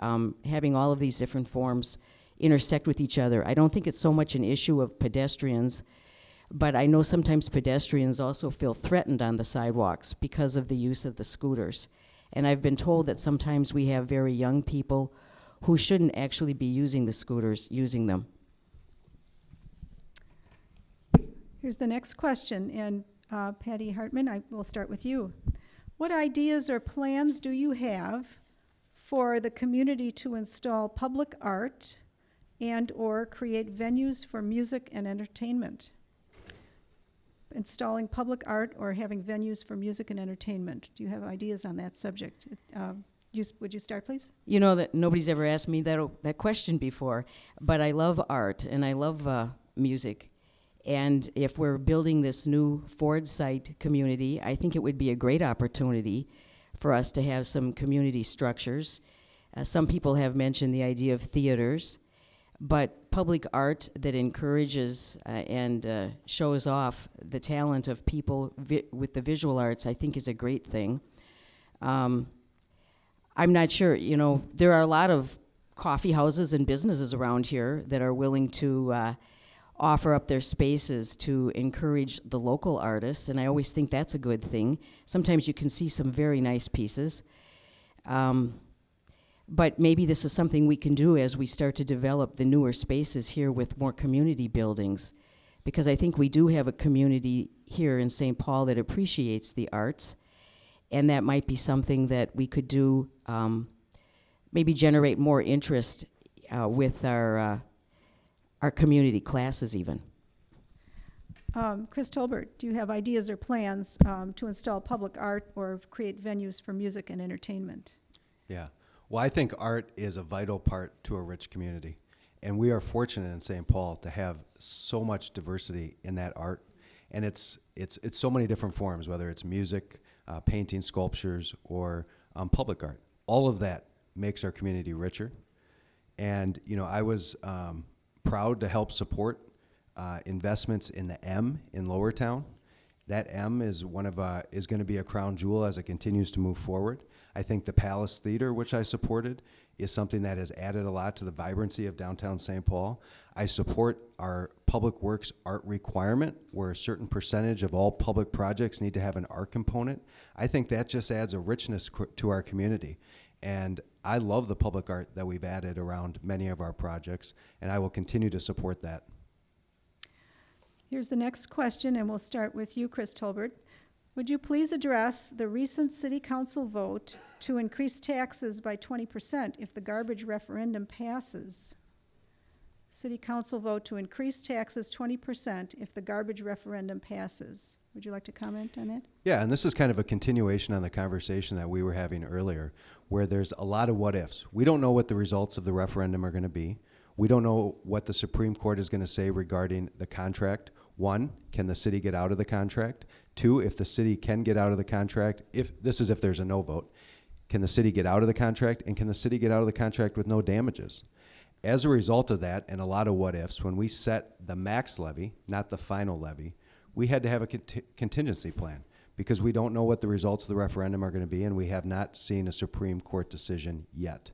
having all of these different forms intersect with each other. I don't think it's so much an issue of pedestrians, but I know sometimes pedestrians also feel threatened on the sidewalks because of the use of the scooters. And I've been told that sometimes we have very young people who shouldn't actually be using the scooters, using them. Here's the next question, and Patty Hartman, I will start with you. What ideas or plans do you have for the community to install public art and/or create venues for music and entertainment? Installing public art or having venues for music and entertainment. Do you have ideas on that subject? Would you start, please? You know that nobody's ever asked me that question before, but I love art and I love music. And if we're building this new Ford site community, I think it would be a great opportunity for us to have some community structures. Some people have mentioned the idea of theaters, but public art that encourages and shows off the talent of people with the visual arts, I think is a great thing. I'm not sure, there are a lot of coffee houses and businesses around here that are willing to offer up their spaces to encourage the local artists, and I always think that's a good thing. Sometimes you can see some very nice pieces. But maybe this is something we can do as we start to develop the newer spaces here with more community buildings, because I think we do have a community here in St. Paul that appreciates the arts, and that might be something that we could do, maybe generate more interest with our community classes even. Chris Tolbert, do you have ideas or plans to install public art or create venues for music and entertainment? Yeah. Well, I think art is a vital part to a rich community. And we are fortunate in St. Paul to have so much diversity in that art. And it's so many different forms, whether it's music, painting, sculptures, or public art. All of that makes our community richer. And, I was proud to help support investments in the M in Lower Town. That M is is going to be a crown jewel as it continues to move forward. I think the Palace Theater, which I supported, is something that has added a lot to the vibrancy of downtown St. Paul. I support our Public Works art requirement, where a certain percentage of all public projects need to have an art component. I think that just adds a richness to our community. And I love the public art that we've added around many of our projects, and I will continue to support that. Here's the next question, and we'll start with you, Chris Tolbert. Would you please address the recent city council vote to increase taxes by 20% if the garbage referendum passes? City council vote to increase taxes 20% if the garbage referendum passes. Would you like to comment on that? Yeah, and this is kind of a continuation on the conversation that we were having earlier, where there's a lot of what ifs. We don't know what the results of the referendum are going to be. We don't know what the Supreme Court is going to say regarding the contract. One, can the city get out of the contract? Two, if the city can get out of the contract, if there's a no vote, can the city get out of the contract, and can the city get out of the contract with no damages? As a result of that, and a lot of what ifs, when we set the max levy, not the final levy, we had to have a contingency plan, because we don't know what the results of the referendum are going to be, and we have not seen a Supreme Court decision yet.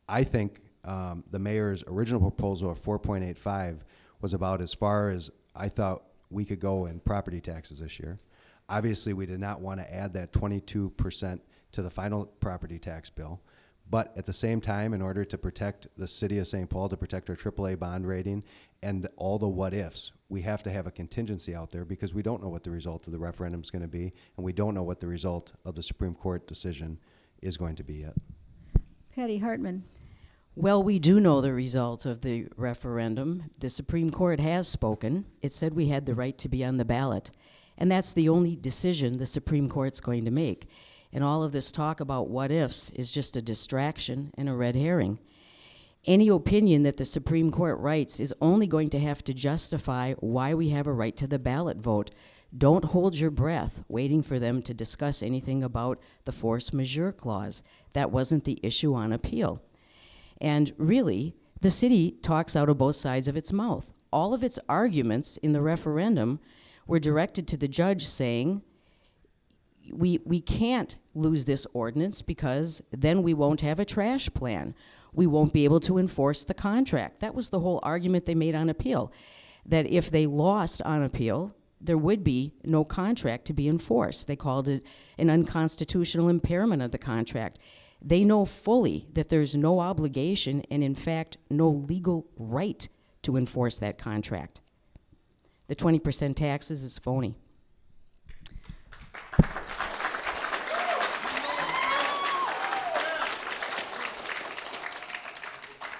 I think the mayor's original proposal of 4.85 was about as far as I thought we could go in property taxes this year. Obviously, we did not want to add that 22% to the final property tax bill. But at the same time, in order to protect the city of St. Paul, to protect our AAA bond rating and all the what ifs, we have to have a contingency out there, because we don't know what the result of the referendum is going to be, and we don't know what the result of the Supreme Court decision is going to be yet. Patty Hartman. Well, we do know the result of the referendum. The Supreme Court has spoken. It said we had the right to be on the ballot. And that's the only decision the Supreme Court's going to make. And all of this talk about what ifs is just a distraction and a red herring. Any opinion that the Supreme Court writes is only going to have to justify why we have a right to the ballot vote. Don't hold your breath waiting for them to discuss anything about the force majeure clause. That wasn't the issue on appeal. And really, the city talks out of both sides of its mouth. All of its arguments in the referendum were directed to the judge saying, we can't lose this ordinance because then we won't have a trash plan. We won't be able to enforce the contract. That was the whole argument they made on appeal, that if they lost on appeal, there would be no contract to be enforced. They called it an unconstitutional impairment of the contract. They know fully that there's no obligation and, in fact, no legal right to enforce that contract. The 20% taxes is phony.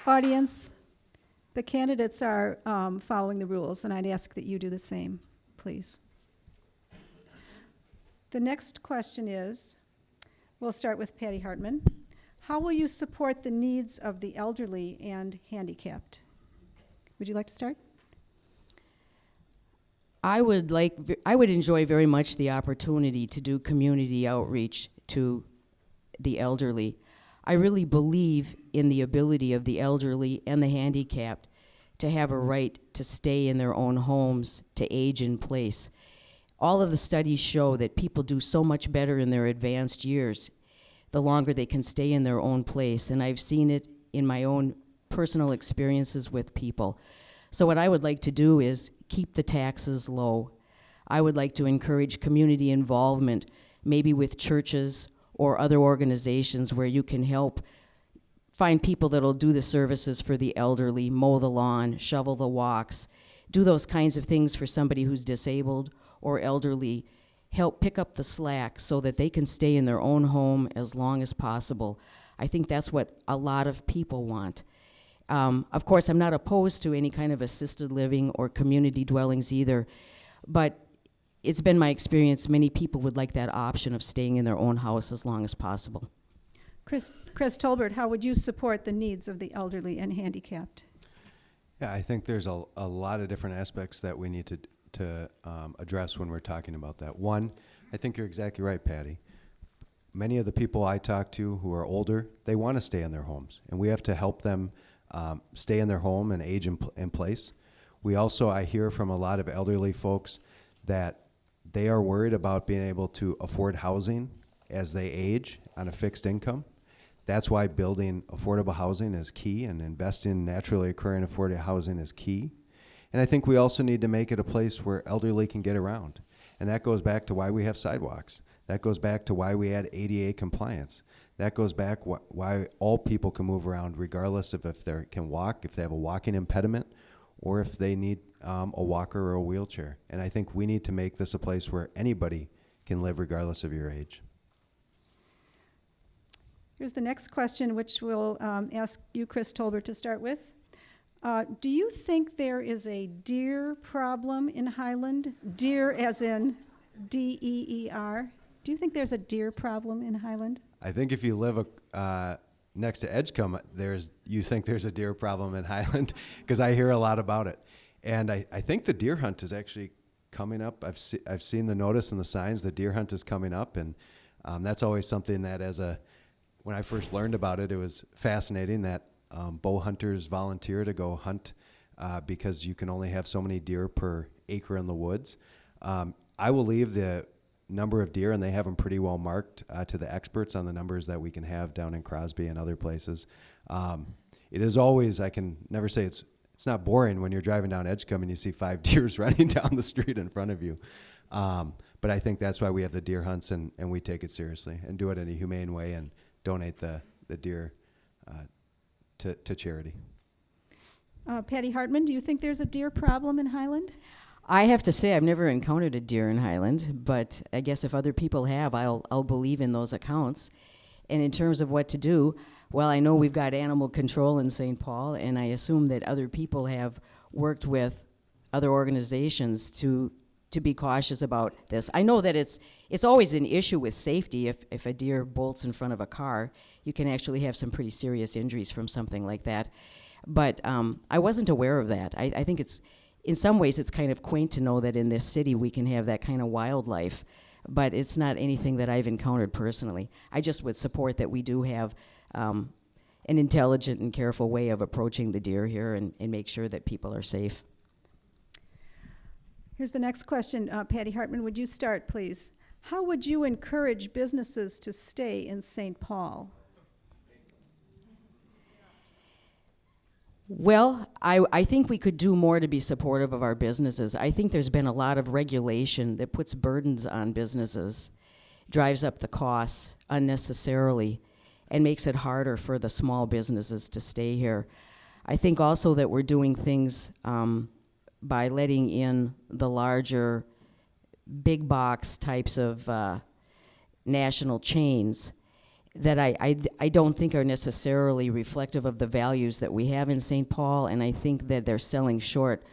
Audience, the candidates are following the rules, and I'd ask that you do the same, please. The next question is, we'll start with Patty Hartman. How will you support the needs of the elderly and handicapped? Would you like to start? I would enjoy very much the opportunity to do community outreach to the elderly. I really believe in the ability of the elderly and the handicapped to have a right to stay in their own homes, to age in place. All of the studies show that people do so much better in their advanced years the longer they can stay in their own place, and I've seen it in my own personal experiences with people. So what I would like to do is keep the taxes low. I would like to encourage community involvement, maybe with churches or other organizations where you can help find people that'll do the services for the elderly, mow the lawn, shovel the walks, do those kinds of things for somebody who's disabled or elderly, help pick up the slack so that they can stay in their own home as long as possible. I think that's what a lot of people want. Of course, I'm not opposed to any kind of assisted living or community dwellings either, but it's been my experience many people would like that option of staying in their own house as long as possible. Chris Tolbert, how would you support the needs of the elderly and handicapped? Yeah, I think there's a lot of different aspects that we need to address when we're talking about that. One, I think you're exactly right, Patty. Many of the people I talk to who are older, they want to stay in their homes, and we have to help them stay in their home and age in place. We also, I hear from a lot of elderly folks that they are worried about being able to afford housing as they age on a fixed income. That's why building affordable housing is key, and investing in naturally occurring affordable housing is key. And I think we also need to make it a place where elderly can get around. And that goes back to why we have sidewalks. That goes back to why we had ADA compliance. That goes back why all people can move around regardless of if they can walk, if they have a walking impediment, or if they need a walker or a wheelchair. And I think we need to make this a place where anybody can live regardless of your age. Here's the next question, which we'll ask you, Chris Tolbert, to start with. Do you think there is a deer problem in Highland? Deer as in D-E-E-R. Do you think there's a deer problem in Highland? I think if you live next to Edgecombe, you think there's a deer problem in Highland, because I hear a lot about it. And I think the deer hunt is actually coming up. I've seen the notice and the signs. The deer hunt is coming up, and that's always something that when I first learned about it, it was fascinating that bow hunters volunteer to go hunt because you can only have so many deer per acre in the woods. I will leave the number of deer, and they have them pretty well marked to the experts on the numbers that we can have down in Crosby and other places. It is always, I can never say it's not boring when you're driving down Edgecombe and you see 5 deers running down the street in front of you. But I think that's why we have the deer hunts, and we take it seriously and do it in a humane way and donate the deer to charity. Patty Hartman, do you think there's a deer problem in Highland? I have to say I've never encountered a deer in Highland, but I guess if other people have, I'll believe in those accounts. And in terms of what to do, well, I know we've got animal control in St. Paul, and I assume that other people have worked with other organizations to to be cautious about this. I know that it's always an issue with safety. If a deer bolts in front of a car, you can actually have some pretty serious injuries from something like that. But I wasn't aware of that. I think in some ways it's kind of quaint to know that in this city we can have that kind of wildlife, but it's not anything that I've encountered personally. I just would support that we do have an intelligent and careful way of approaching the deer here and make sure that people are safe. Here's the next question. Patty Hartman, would you start, please? How would you encourage businesses to stay in St. Paul? Well, I think we could do more to be supportive of our businesses. I think there's been a lot of regulation that puts burdens on businesses, drives up the costs unnecessarily, and makes it harder for the small businesses to stay here. I think also that we're doing things by letting in the larger big box types of national chains that I don't think are necessarily reflective of the values that we have in St. Paul, and I think that they're selling short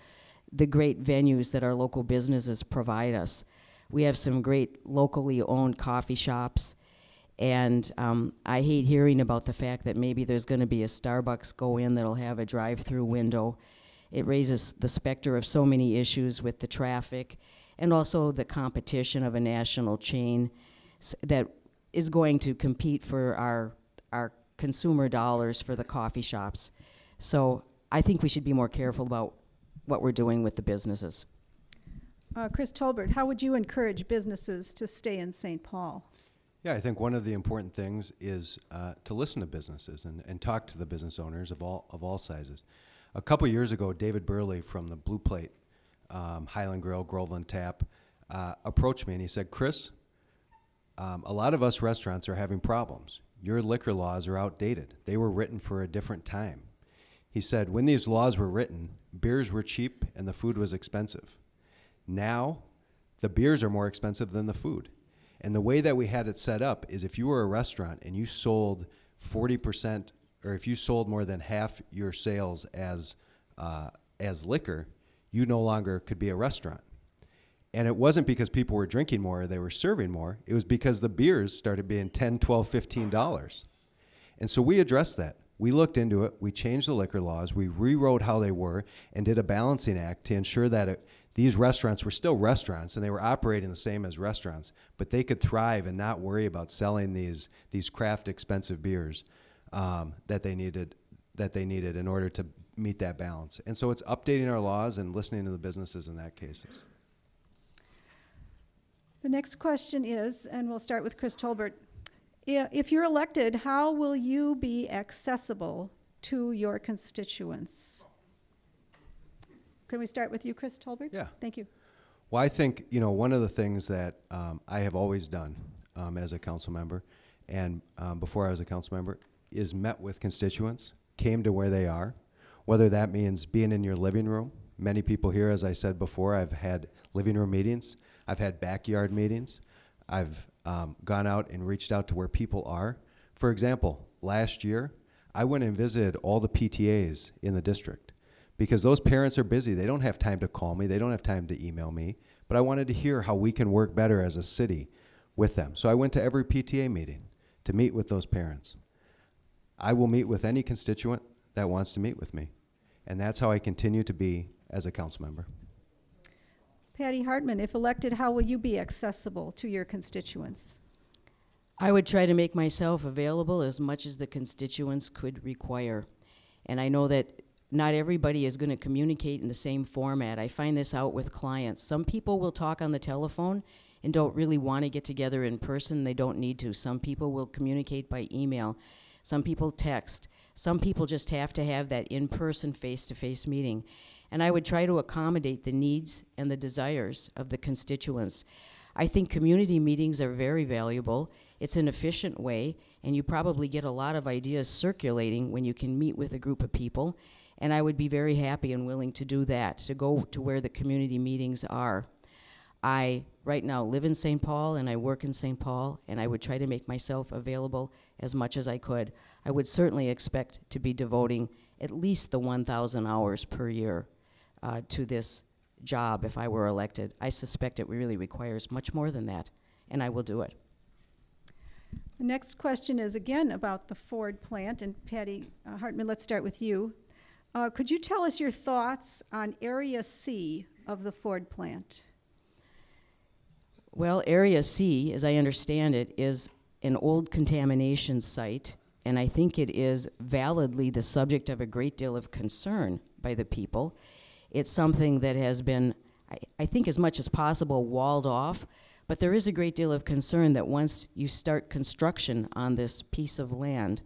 the great venues that our local businesses provide us. We have some great locally owned coffee shops, and I hate hearing about the fact that maybe there's going to be a Starbucks go in that'll have a drive-through window. It raises the specter of so many issues with the traffic and also the competition of a national chain that is going to compete for our consumer dollars for the coffee shops. So I think we should be more careful about what we're doing with the businesses. Chris Tolbert, how would you encourage businesses to stay in St. Paul? Yeah, I think one of the important things is to listen to businesses and talk to the business owners of all sizes. A couple years ago, David Burley from the Blue Plate, Highland Grill, Groveland Tap, approached me and he said, Chris, a lot of us restaurants are having problems. Your liquor laws are outdated. They were written for a different time. He said, when these laws were written, beers were cheap and the food was expensive. Now, the beers are more expensive than the food. And the way that we had it set up is if you were a restaurant and you sold 40%, or if you sold more than half your sales as liquor, you no longer could be a restaurant. And it wasn't because people were drinking more or they were serving more. It was because the beers started being $10, $12, $15. And so we addressed that. We looked into it. We changed the liquor laws. We rewrote how they were and did a balancing act to ensure that these restaurants were still restaurants and they were operating the same as restaurants, but they could thrive and not worry about selling these craft expensive beers that they needed in order to meet that balance. And so it's updating our laws and listening to the businesses in that cases. The next question is, and we'll start with Chris Tolbert, if you're elected, how will you be accessible to your constituents? Can we start with you, Chris Tolbert? Yeah. Thank you. Well, I think, one of the things that I have always done as a council member and before I was a council member is met with constituents, came to where they are, whether that means being in your living room. Many people here, as I said before, I've had living room meetings. I've had backyard meetings. I've gone out and reached out to where people are. For example, last year, I went and visited all the PTAs in the district because those parents are busy. They don't have time to call me. They don't have time to email me. But I wanted to hear how we can work better as a city with them. So I went to every PTA meeting to meet with those parents. I will meet with any constituent that wants to meet with me. And that's how I continue to be as a council member. Patty Hartman, if elected, how will you be accessible to your constituents? I would try to make myself available as much as the constituents could require. And I know that not everybody is going to communicate in the same format. I find this out with clients. Some people will talk on the telephone and don't really want to get together in person. They don't need to. Some people will communicate by email. Some people text. Some people just have to have that in-person, face-to-face meeting. And I would try to accommodate the needs and the desires of the constituents. I think community meetings are very valuable. It's an efficient way, and you probably get a lot of ideas circulating when you can meet with a group of people. And I would be very happy and willing to do that, to go to where the community meetings are. I, right now, live in St. Paul, and I work in St. Paul, and I would try to make myself available as much as I could. I would certainly expect to be devoting at least the 1,000 hours per year to this job if I were elected. I suspect it really requires much more than that, and I will do it. The next question is again about the Ford plant, and Patty Hartman, let's start with you. Could you tell us your thoughts on Area C of the Ford plant? Well, Area C, as I understand it, is an old contamination site, and I think it is validly the subject of a great deal of concern by the people. It's something that has been, I think as much as possible, walled off, but there is a great deal of concern that once you start construction on this piece of land,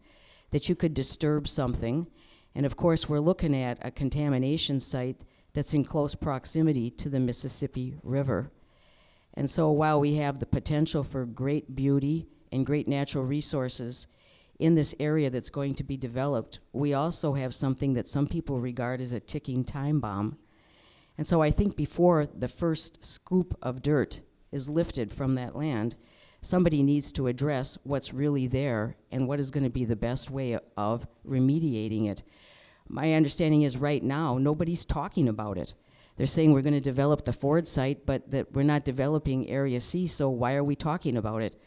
that you could disturb something. And of course, we're looking at a contamination site that's in close proximity to the Mississippi River. And so while we have the potential for great beauty and great natural resources in this area that's going to be developed, we also have something that some people regard as a ticking time bomb. And so I think before the first scoop of dirt is lifted from that land, somebody needs to address what's really there and what is going to be the best way of remediating it. My understanding is right now, nobody's talking about it. They're saying we're going to develop the Ford site, but that we're not developing Area C, so why are we talking about it?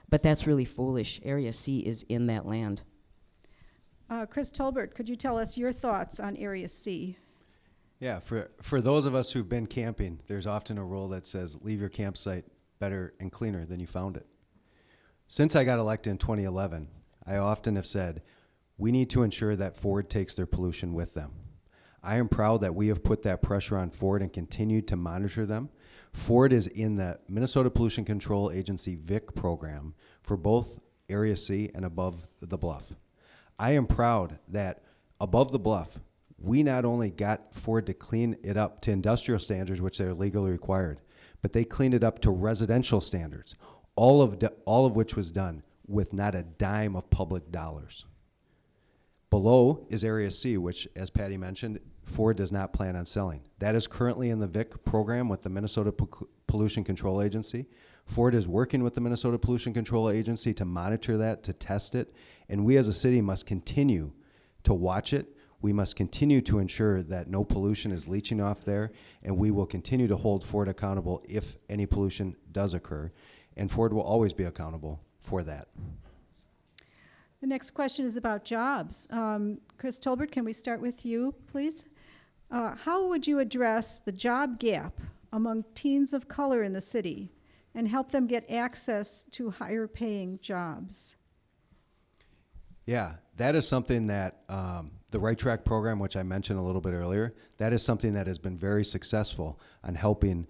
But that's really foolish. Area C is in that land. Chris Tolbert, could you tell us your thoughts on Area C? Yeah, for those of us who've been camping, there's often a rule that says leave your campsite better and cleaner than you found it. Since I got elected in 2011, I often have said, we need to ensure that Ford takes their pollution with them. I am proud that we have put that pressure on Ford and continued to monitor them. Ford is in the Minnesota Pollution Control Agency VIC program for both Area C and Above the Bluff. I am proud that Above the Bluff, we not only got Ford to clean it up to industrial standards, which they're legally required, but they cleaned it up to residential standards, all of which was done with not a dime of public dollars. Below is Area C, which, as Patty mentioned, Ford does not plan on selling. That is currently in the VIC program with the Minnesota Pollution Control Agency. Ford is working with the Minnesota Pollution Control Agency to monitor that, to test it, and we as a city must continue to watch it. We must continue to ensure that no pollution is leaching off there, and we will continue to hold Ford accountable if any pollution does occur, and Ford will always be accountable for that. The next question is about jobs. Chris Tolbert, can we start with you, please? How would you address the job gap among teens of color in the city and help them get access to higher paying jobs? Yeah, that is something that the Right Track program, which I mentioned a little bit earlier, that is something that has been very successful on helping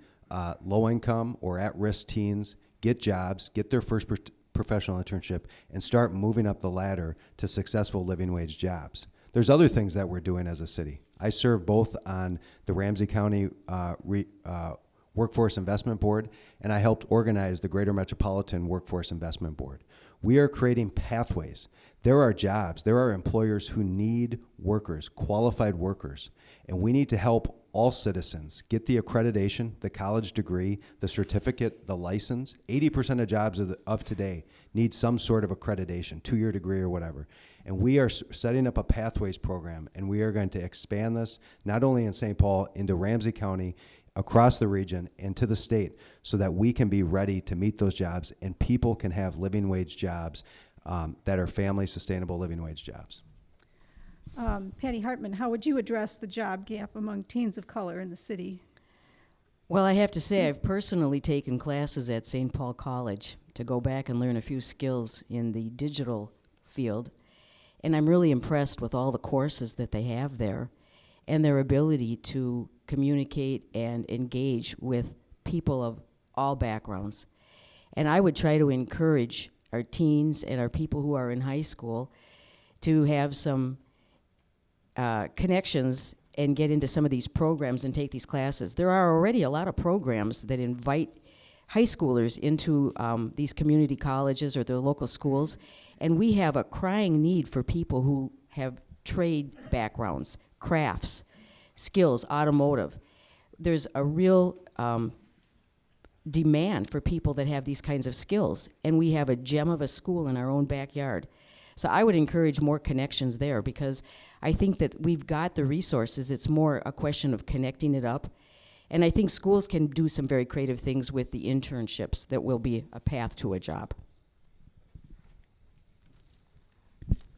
low-income or at-risk teens get jobs, get their first professional internship, and start moving up the ladder to successful living wage jobs. There's other things that we're doing as a city. I serve both on the Ramsey County Workforce Investment Board, and I helped organize the Greater Metropolitan Workforce Investment Board. We are creating pathways. There are jobs, there are employers who need workers, qualified workers, and we need to help all citizens get the accreditation, the college degree, the certificate, the license. 80% of jobs of today need some sort of accreditation, 2-year degree or whatever. And we are setting up a pathways program, and we are going to expand this not only in St. Paul, into Ramsey County, across the region, and to the state, so that we can be ready to meet those jobs and people can have living wage jobs that are family sustainable living wage jobs. Patty Hartman, how would you address the job gap among teens of color in the city? Well, I have to say I've personally taken classes at St. Paul College to go back and learn a few skills in the digital field, and I'm really impressed with all the courses that they have there and their ability to communicate and engage with people of all backgrounds. And I would try to encourage our teens and our people who are in high school to have some connections and get into some of these programs and take these classes. There are already a lot of programs that invite high schoolers into these community colleges or their local schools, and we have a crying need for people who have trade backgrounds, crafts, skills, automotive. There's a real demand for people that have these kinds of skills, and we have a gem of a school in our own backyard. So I would encourage more connections there, because I think that we've got the resources. It's more a question of connecting it up And I think schools can do some very creative things with the internships that will be a path to a job.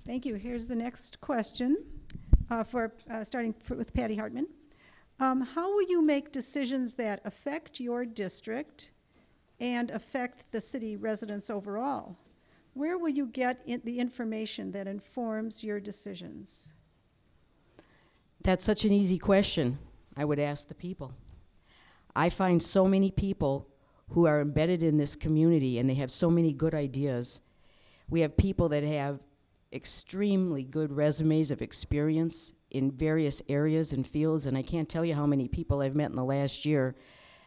Thank you. Here's the next question with Patty Hartman. How will you make decisions that affect your district and affect the city residents overall? Where will you get the information that informs your decisions? That's such an easy question. I would ask the people. I find so many people who are embedded in this community, and they have so many good ideas. We have people that have extremely good resumes of experience in various areas and fields, and I can't tell you how many people I've met in the last year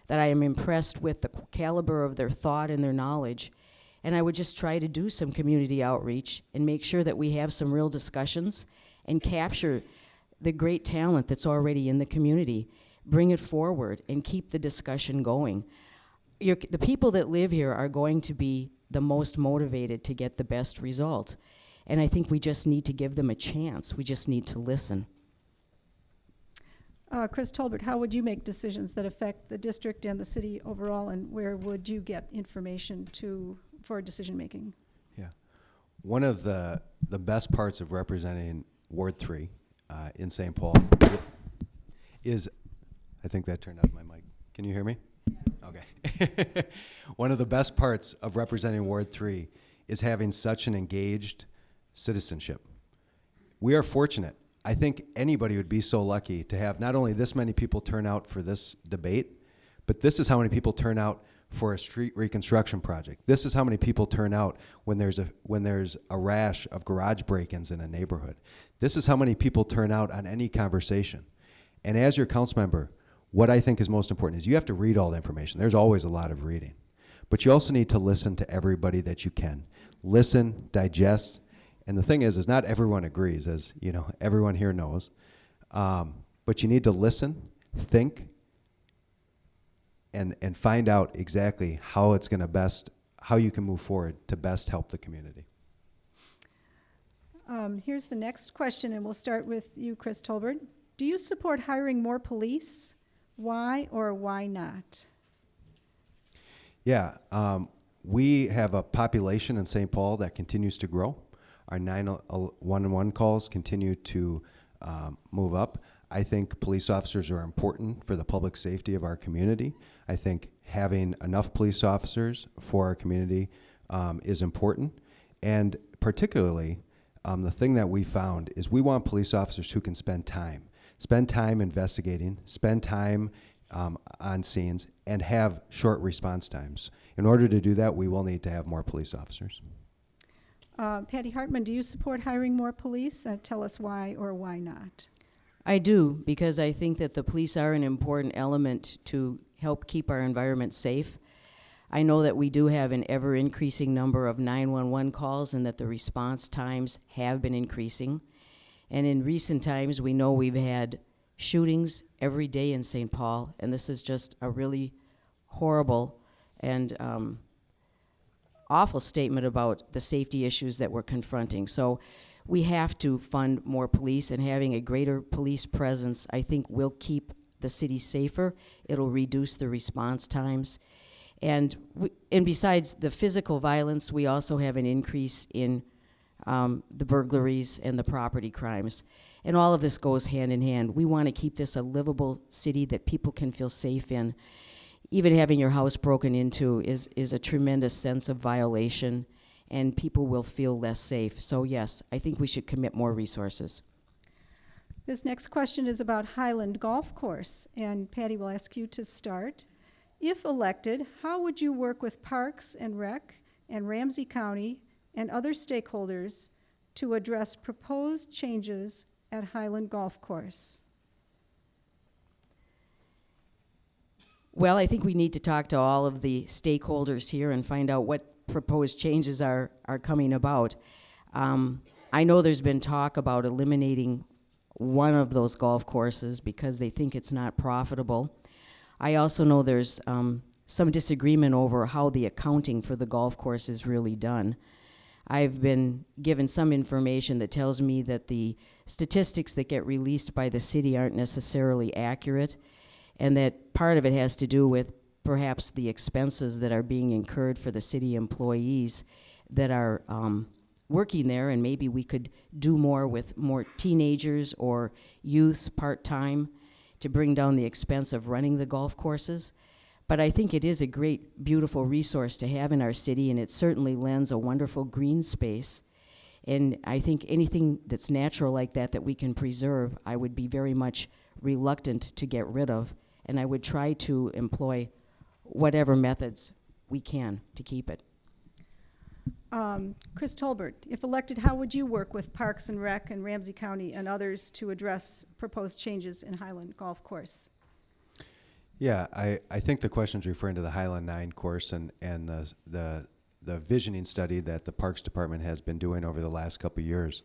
that I am impressed with the caliber of their thought and their knowledge. And I would just try to do some community outreach and make sure that we have some real discussions and capture the great talent that's already in the community, bring it forward, and keep the discussion going. The people that live here are going to be the most motivated to get the best result. And I think we just need to give them a chance. We just need to listen. Chris Tolbert, how would you make decisions that affect the district and the city overall, and where would you get information for decision making? Yeah. One of the best parts of representing Ward 3 in St. Paul is, I think that turned off my mic. Can you hear me? Yeah. Okay. One of the best parts of representing Ward 3 is having such an engaged citizenship. We are fortunate. I think anybody would be so lucky to have not only this many people turn out for this debate, but this is how many people turn out for a street reconstruction project. This is how many people turn out when there's a rash of garage break-ins in a neighborhood. This is how many people turn out on any conversation. And as your council member, what I think is most important is you have to read all the information. There's always a lot of reading. But you also need to listen to everybody that you can. Listen, digest. And the thing is not everyone agrees, as you know, everyone here knows. But you need to listen, think, and find out exactly how it's going to how you can move forward to best help the community. Here's the next question, and we'll start with you, Chris Tolbert. Do you support hiring more police? Why or why not? Yeah, we have a population in St. Paul that continues to grow. Our 911 calls continue to move up. I think police officers are important for the public safety of our community. I think having enough police officers for our community is important. And particularly, the thing that we found is we want police officers who can spend time investigating, spend time on scenes, and have short response times. In order to do that, we will need to have more police officers. Patty Hartman, do you support hiring more police? Tell us why or why not. I do, because I think that the police are an important element to help keep our environment safe. I know that we do have an ever-increasing number of 911 calls and that the response times have been increasing. And in recent times, we know we've had shootings every day in St. Paul, and this is just a really horrible and awful statement about the safety issues that we're confronting. So we have to fund more police, and having a greater police presence, I think, will keep the city safer. It'll reduce the response times. And besides the physical violence, we also have an increase in the burglaries and the property crimes. And all of this goes hand in hand. We want to keep this a livable city that people can feel safe in. Even having your house broken into is a tremendous sense of violation, and people will feel less safe. So yes, I think we should commit more resources. This next question is about Highland Golf Course, and Patty will ask you to start. If elected, how would you work with Parks and Rec and Ramsey County and other stakeholders to address proposed changes at Highland Golf Course? Well, I think we need to talk to all of the stakeholders here and find out what proposed changes are coming about. I know there's been talk about eliminating one of those golf courses because they think it's not profitable. I also know there's some disagreement over how the accounting for the golf course is really done. I've been given some information that tells me that the statistics that get released by the city aren't necessarily accurate, and that part of it has to do with perhaps the expenses that are being incurred for the city employees that are working there, and maybe we could do more with more teenagers or youths part-time to bring down the expense of running the golf courses. But I think it is a great, beautiful resource to have in our city, and it certainly lends a wonderful green space. And I think anything that's natural like that that we can preserve, I would be very much reluctant to get rid of, and I would try to employ whatever methods we can to keep it. Chris Tolbert, if elected, how would you work with Parks and Rec and Ramsey County and others to address proposed changes in Highland Golf Course? Yeah, I think the question's referring to the Highland 9 course and the visioning study that the Parks Department has been doing over the last couple of years.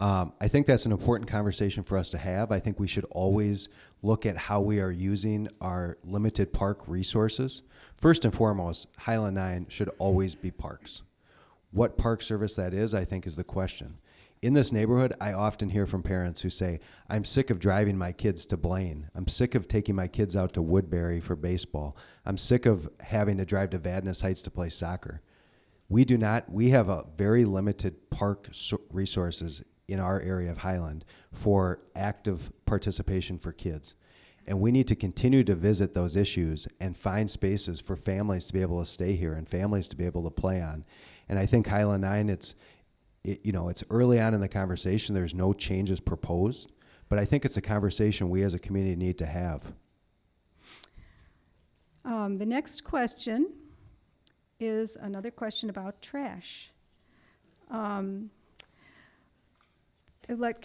I think that's an important conversation for us to have. I think we should always look at how we are using our limited park resources. First and foremost, Highland 9 should always be parks. What park service that is, I think, is the question. In this neighborhood, I often hear from parents who say, I'm sick of driving my kids to Blaine. I'm sick of taking my kids out to Woodbury for baseball. I'm sick of having to drive to Vadnais Heights to play soccer. We have a very limited park resources in our area of Highland for active participation for kids. And we need to continue to visit those issues and find spaces for families to be able to stay here and families to be able to play on. And I think Highland 9, it's early on in the conversation. There's no changes proposed, but I think it's a conversation we as a community need to have. The next question is another question about trash. Can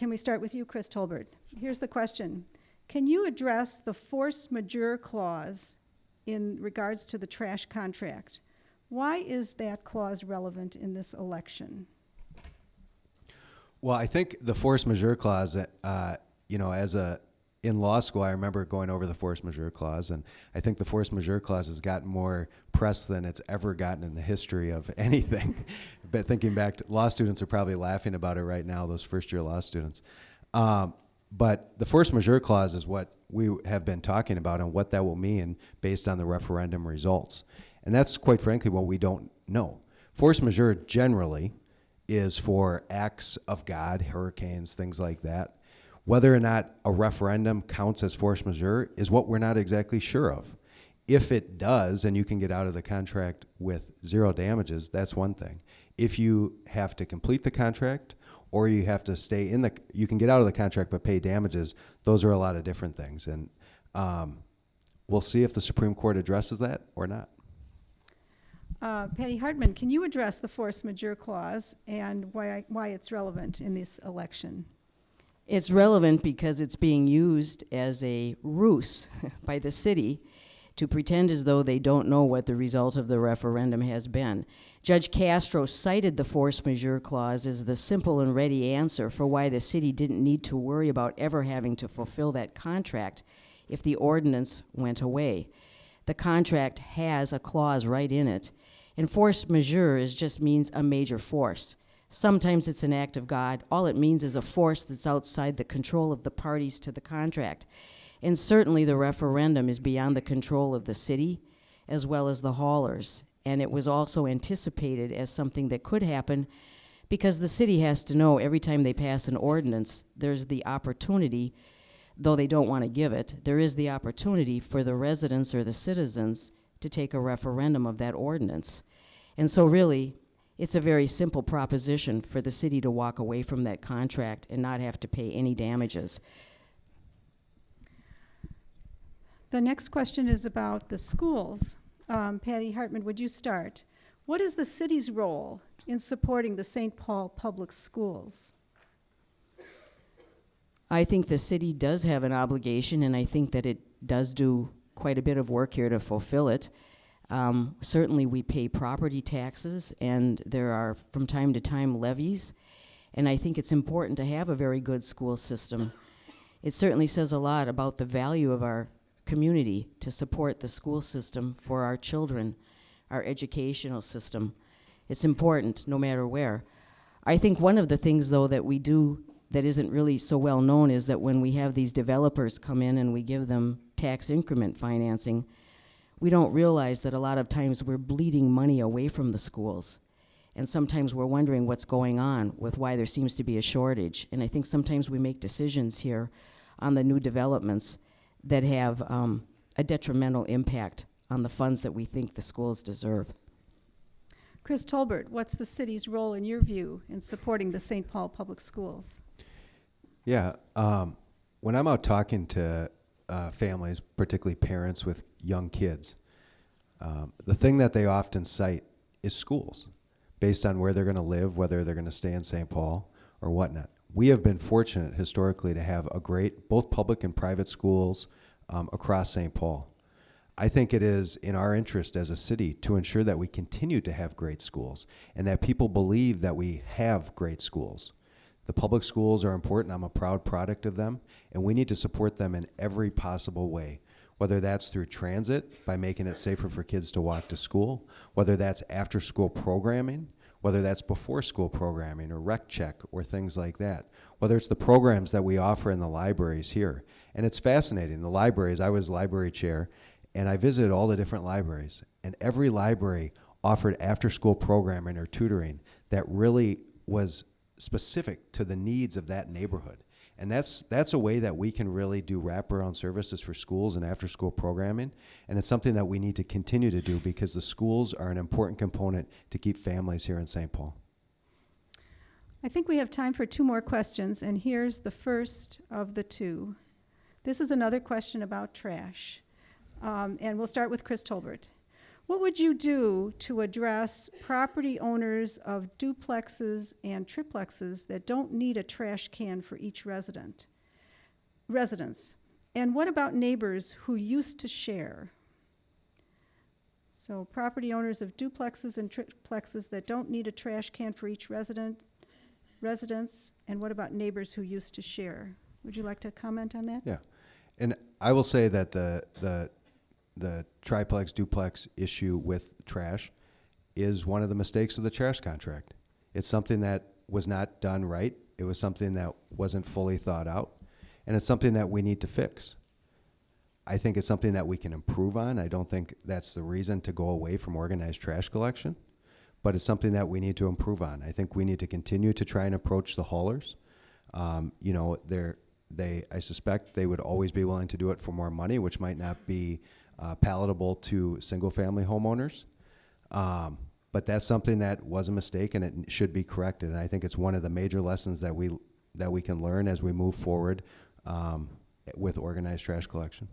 we start with you, Chris Tolbert? Here's the question. Can you address the force majeure clause in regards to the trash contract? Why is that clause relevant in this election? Well, I think the force majeure clause, in law school, I remember going over the force majeure clause, and I think the force majeure clause has gotten more press than it's ever gotten in the history of anything. But thinking back, law students are probably laughing about it right now, those first-year law students. But the force majeure clause is what we have been talking about and what that will mean based on the referendum results. And that's, quite frankly, what we don't know. Force majeure generally is for acts of God, hurricanes, things like that. Whether or not a referendum counts as force majeure is what we're not exactly sure of. If it does, and you can get out of the contract with zero damages, that's one thing. If you have to complete the contract or you have to stay in you can get out of the contract but pay damages, those are a lot of different things. And we'll see if the Supreme Court addresses that or not. Patty Hartman, can you address the force majeure clause and why it's relevant in this election? It's relevant because it's being used as a ruse by the city to pretend as though they don't know what the result of the referendum has been. Judge Castro cited the force majeure clause as the simple and ready answer for why the city didn't need to worry about ever having to fulfill that contract if the ordinance went away. The contract has a clause right in it, and force majeure just means a major force. Sometimes it's an act of God. All it means is a force that's outside the control of the parties to the contract. And certainly the referendum is beyond the control of the city as well as the haulers. And it was also anticipated as something that could happen because the city has to know every time they pass an ordinance, there's the opportunity, though they don't want to give it, there is the opportunity for the residents or the citizens to take a referendum of that ordinance. And so really, it's a very simple proposition for the city to walk away from that contract and not have to pay any damages. The next question is about the schools. Patty Hartman, would you start? What is the city's role in supporting the St. Paul Public Schools? I think the city does have an obligation, and I think that it does do quite a bit of work here to fulfill it. Certainly we pay property taxes, and there are from time to time levies, and I think it's important to have a very good school system. It certainly says a lot about the value of our community to support the school system for our children, our educational system. It's important no matter where. I think one of the things, though, that we do that isn't really so well known is that when we have these developers come in and we give them tax increment financing, we don't realize that a lot of times we're bleeding money away from the schools. And sometimes we're wondering what's going on with why there seems to be a shortage. And I think sometimes we make decisions here on the new developments that have a detrimental impact on the funds that we think the schools deserve. Chris Tolbert, what's the city's role, in your view, in supporting the St. Paul Public Schools? Yeah, when I'm out talking to families, particularly parents with young kids, the thing that they often cite is schools, based on where they're going to live, whether they're going to stay in St. Paul or whatnot. We have been fortunate historically to have a great, both public and private schools across St. Paul. I think it is in our interest as a city to ensure that we continue to have great schools and that people believe that we have great schools. The public schools are important. I'm a proud product of them, and we need to support them in every possible way, whether that's through transit, by making it safer for kids to walk to school, whether that's after-school programming, whether that's before-school programming or rec check or things like that, whether it's the programs that we offer in the libraries here. And it's fascinating. The libraries, I was library chair, and I visited all the different libraries, and every library offered after-school programming or tutoring that really was specific to the needs of that neighborhood. And that's a way that we can really do wraparound services for schools and after-school programming, and it's something that we need to continue to do because the schools are an important component to keep families here in St. Paul. I think we have time for 2 more questions, and here's the first of the 2. This is another question about trash, and we'll start with Chris Tolbert. What would you do to address property owners of duplexes and triplexes that don't need a trash can for each residence? And what about neighbors who used to share? So property owners of duplexes and triplexes that don't need a trash can for each residence, and what about neighbors who used to share? Would you like to comment on that? Yeah, and I will say that the triplex, duplex issue with trash is one of the mistakes of the trash contract. It's something that was not done right. It was something that wasn't fully thought out, and it's something that we need to fix. I think it's something that we can improve on. I don't think that's the reason to go away from organized trash collection, but it's something that we need to improve on. I think we need to continue to try and approach the haulers. You know, I suspect they would always be willing to do it for more money, which might not be palatable to single-family homeowners. But that's something that was a mistake, and it should be corrected. And I think it's one of the major lessons that we can learn as we move forward with organized trash collection.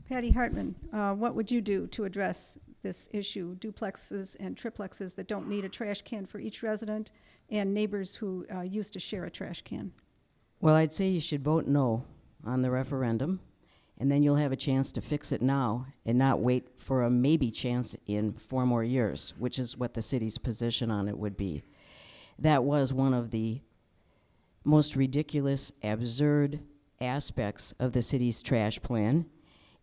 Patty Hartman, what would you do to address this issue, duplexes and triplexes that don't need a trash can for each resident, and neighbors who used to share a trash can? Well, I'd say you should vote no on the referendum, and then you'll have a chance to fix it now and not wait for a maybe chance in 4 more years, which is what the city's position on it would be. That was one of the most ridiculous, absurd aspects of the city's trash plan.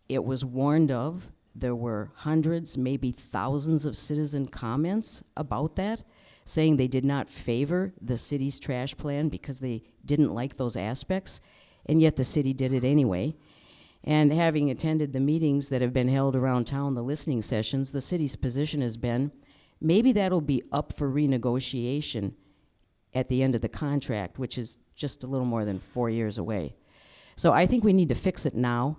It was warned of. There were hundreds, maybe thousands of citizen comments about that, saying they did not favor the city's trash plan because they didn't like those aspects, and yet the city did it anyway. And having attended the meetings that have been held around town, the listening sessions, the city's position has been, maybe that'll be up for renegotiation at the end of the contract, which is just a little more than 4 years away. So I think we need to fix it now,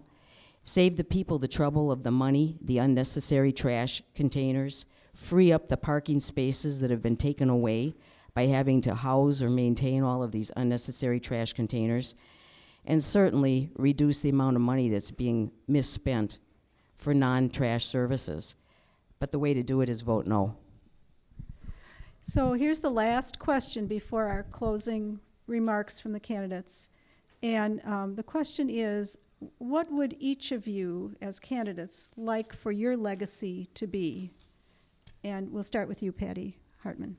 save the people the trouble of the money, the unnecessary trash containers, free up the parking spaces that have been taken away by having to house or maintain all of these unnecessary trash containers, and certainly reduce the amount of money that's being misspent for non-trash services. But the way to do it is vote no. So here's the last question before our closing remarks from the candidates. And the question is, what would each of you as candidates like for your legacy to be? And we'll start with you, Patty Hartman.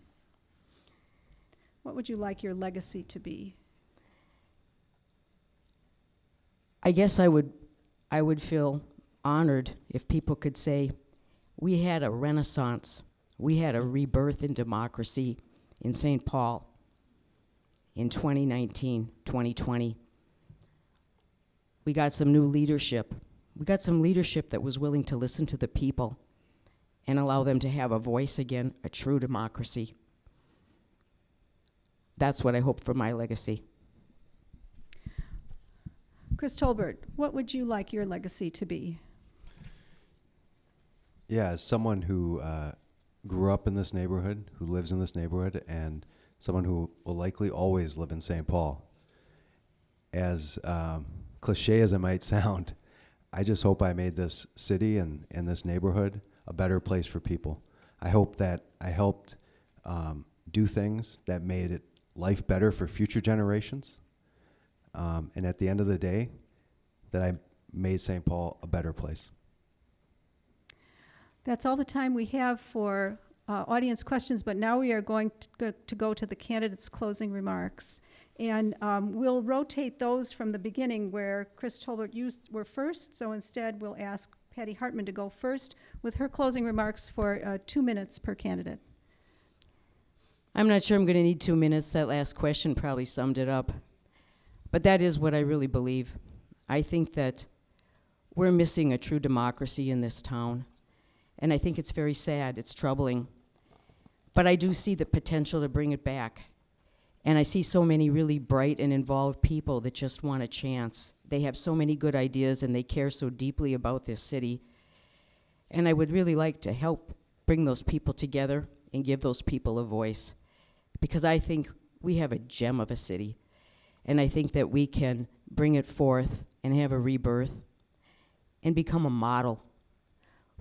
What would you like your legacy to be? I guess I would feel honored if people could say, we had a renaissance, we had a rebirth in democracy in St. Paul in 2019, 2020. We got some new leadership. We got some leadership that was willing to listen to the people and allow them to have a voice again, a true democracy. That's what I hope for my legacy. Chris Tolbert, what would you like your legacy to be? Yeah, as someone who grew up in this neighborhood, who lives in this neighborhood, and someone who will likely always live in St. Paul, as cliche as it might sound, I just hope I made this city and this neighborhood a better place for people. I hope that I helped do things that made it life better for future generations. And at the end of the day, that I made St. Paul a better place. That's all the time we have for audience questions, but now we are going to go to the candidates' closing remarks. And we'll rotate those from the beginning where Chris Tolbert, you were first, so instead we'll ask Patty Hartman to go first with her closing remarks for 2 minutes per candidate. I'm not sure I'm going to need 2 minutes. That last question probably summed it up. But that is what I really believe. I think that we're missing a true democracy in this town. And I think it's very sad. It's troubling. But I do see the potential to bring it back. And I see so many really bright and involved people that just want a chance. They have so many good ideas and they care so deeply about this city. And I would really like to help bring those people together and give those people a voice. Because I think we have a gem of a city. And I think that we can bring it forth and have a rebirth and become a model.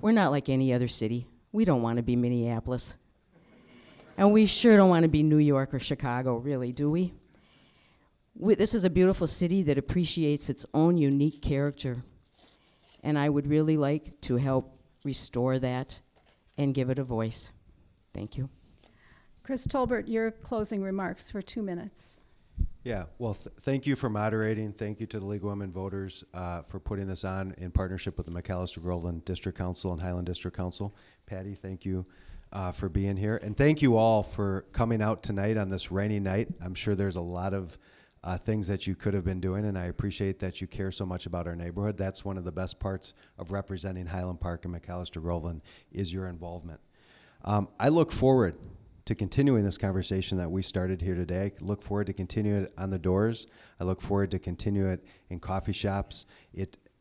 We're not like any other city. We don't want to be Minneapolis. And we sure don't want to be New York or Chicago, really, do we? This is a beautiful city that appreciates its own unique character. And I would really like to help restore that and give it a voice. Thank you. Chris Tolbert, your closing remarks for 2 minutes. Yeah, well, thank you for moderating. Thank you to the League of Women Voters for putting this on in partnership with the McAllister-Groveland District Council and Highland District Council. Patty, thank you for being here. And thank you all for coming out tonight on this rainy night. I'm sure there's a lot of things that you could have been doing, and I appreciate that you care so much about our neighborhood. That's one of the best parts of representing Highland Park and McAllister-Groveland is your involvement. I look forward to continuing this conversation that we started here today. I look forward to continuing it on the doors. I look forward to continue it in coffee shops,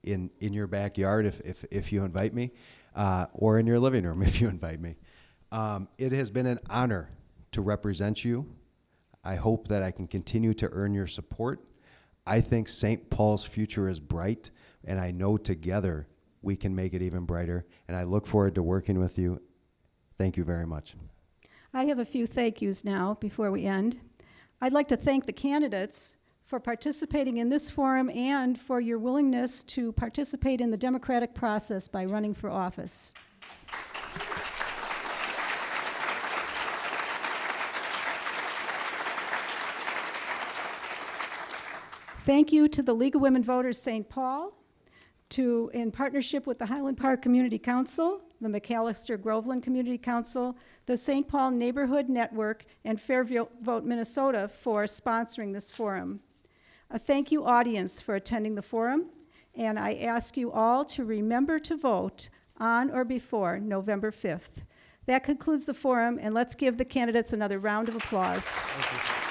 in your backyard if you invite me, or in your living room if you invite me. It has been an honor to represent you. I hope that I can continue to earn your support. I think St. Paul's future is bright, and I know together we can make it even brighter, and I look forward to working with you. Thank you very much. I have a few thank yous now before we end. I'd like to thank the candidates for participating in this forum and for your willingness to participate in the democratic process by running for office. Thank you to the League of Women Voters St. Paul, in partnership with the Highland Park Community Council, the McAllister-Groveland Community Council, the St. Paul Neighborhood Network, and Fair Vote Minnesota for sponsoring this forum. A thank you, audience, for attending the forum, and I ask you all to remember to vote on or before November 5th. That concludes the forum, and let's give the candidates another round of applause. Thank you.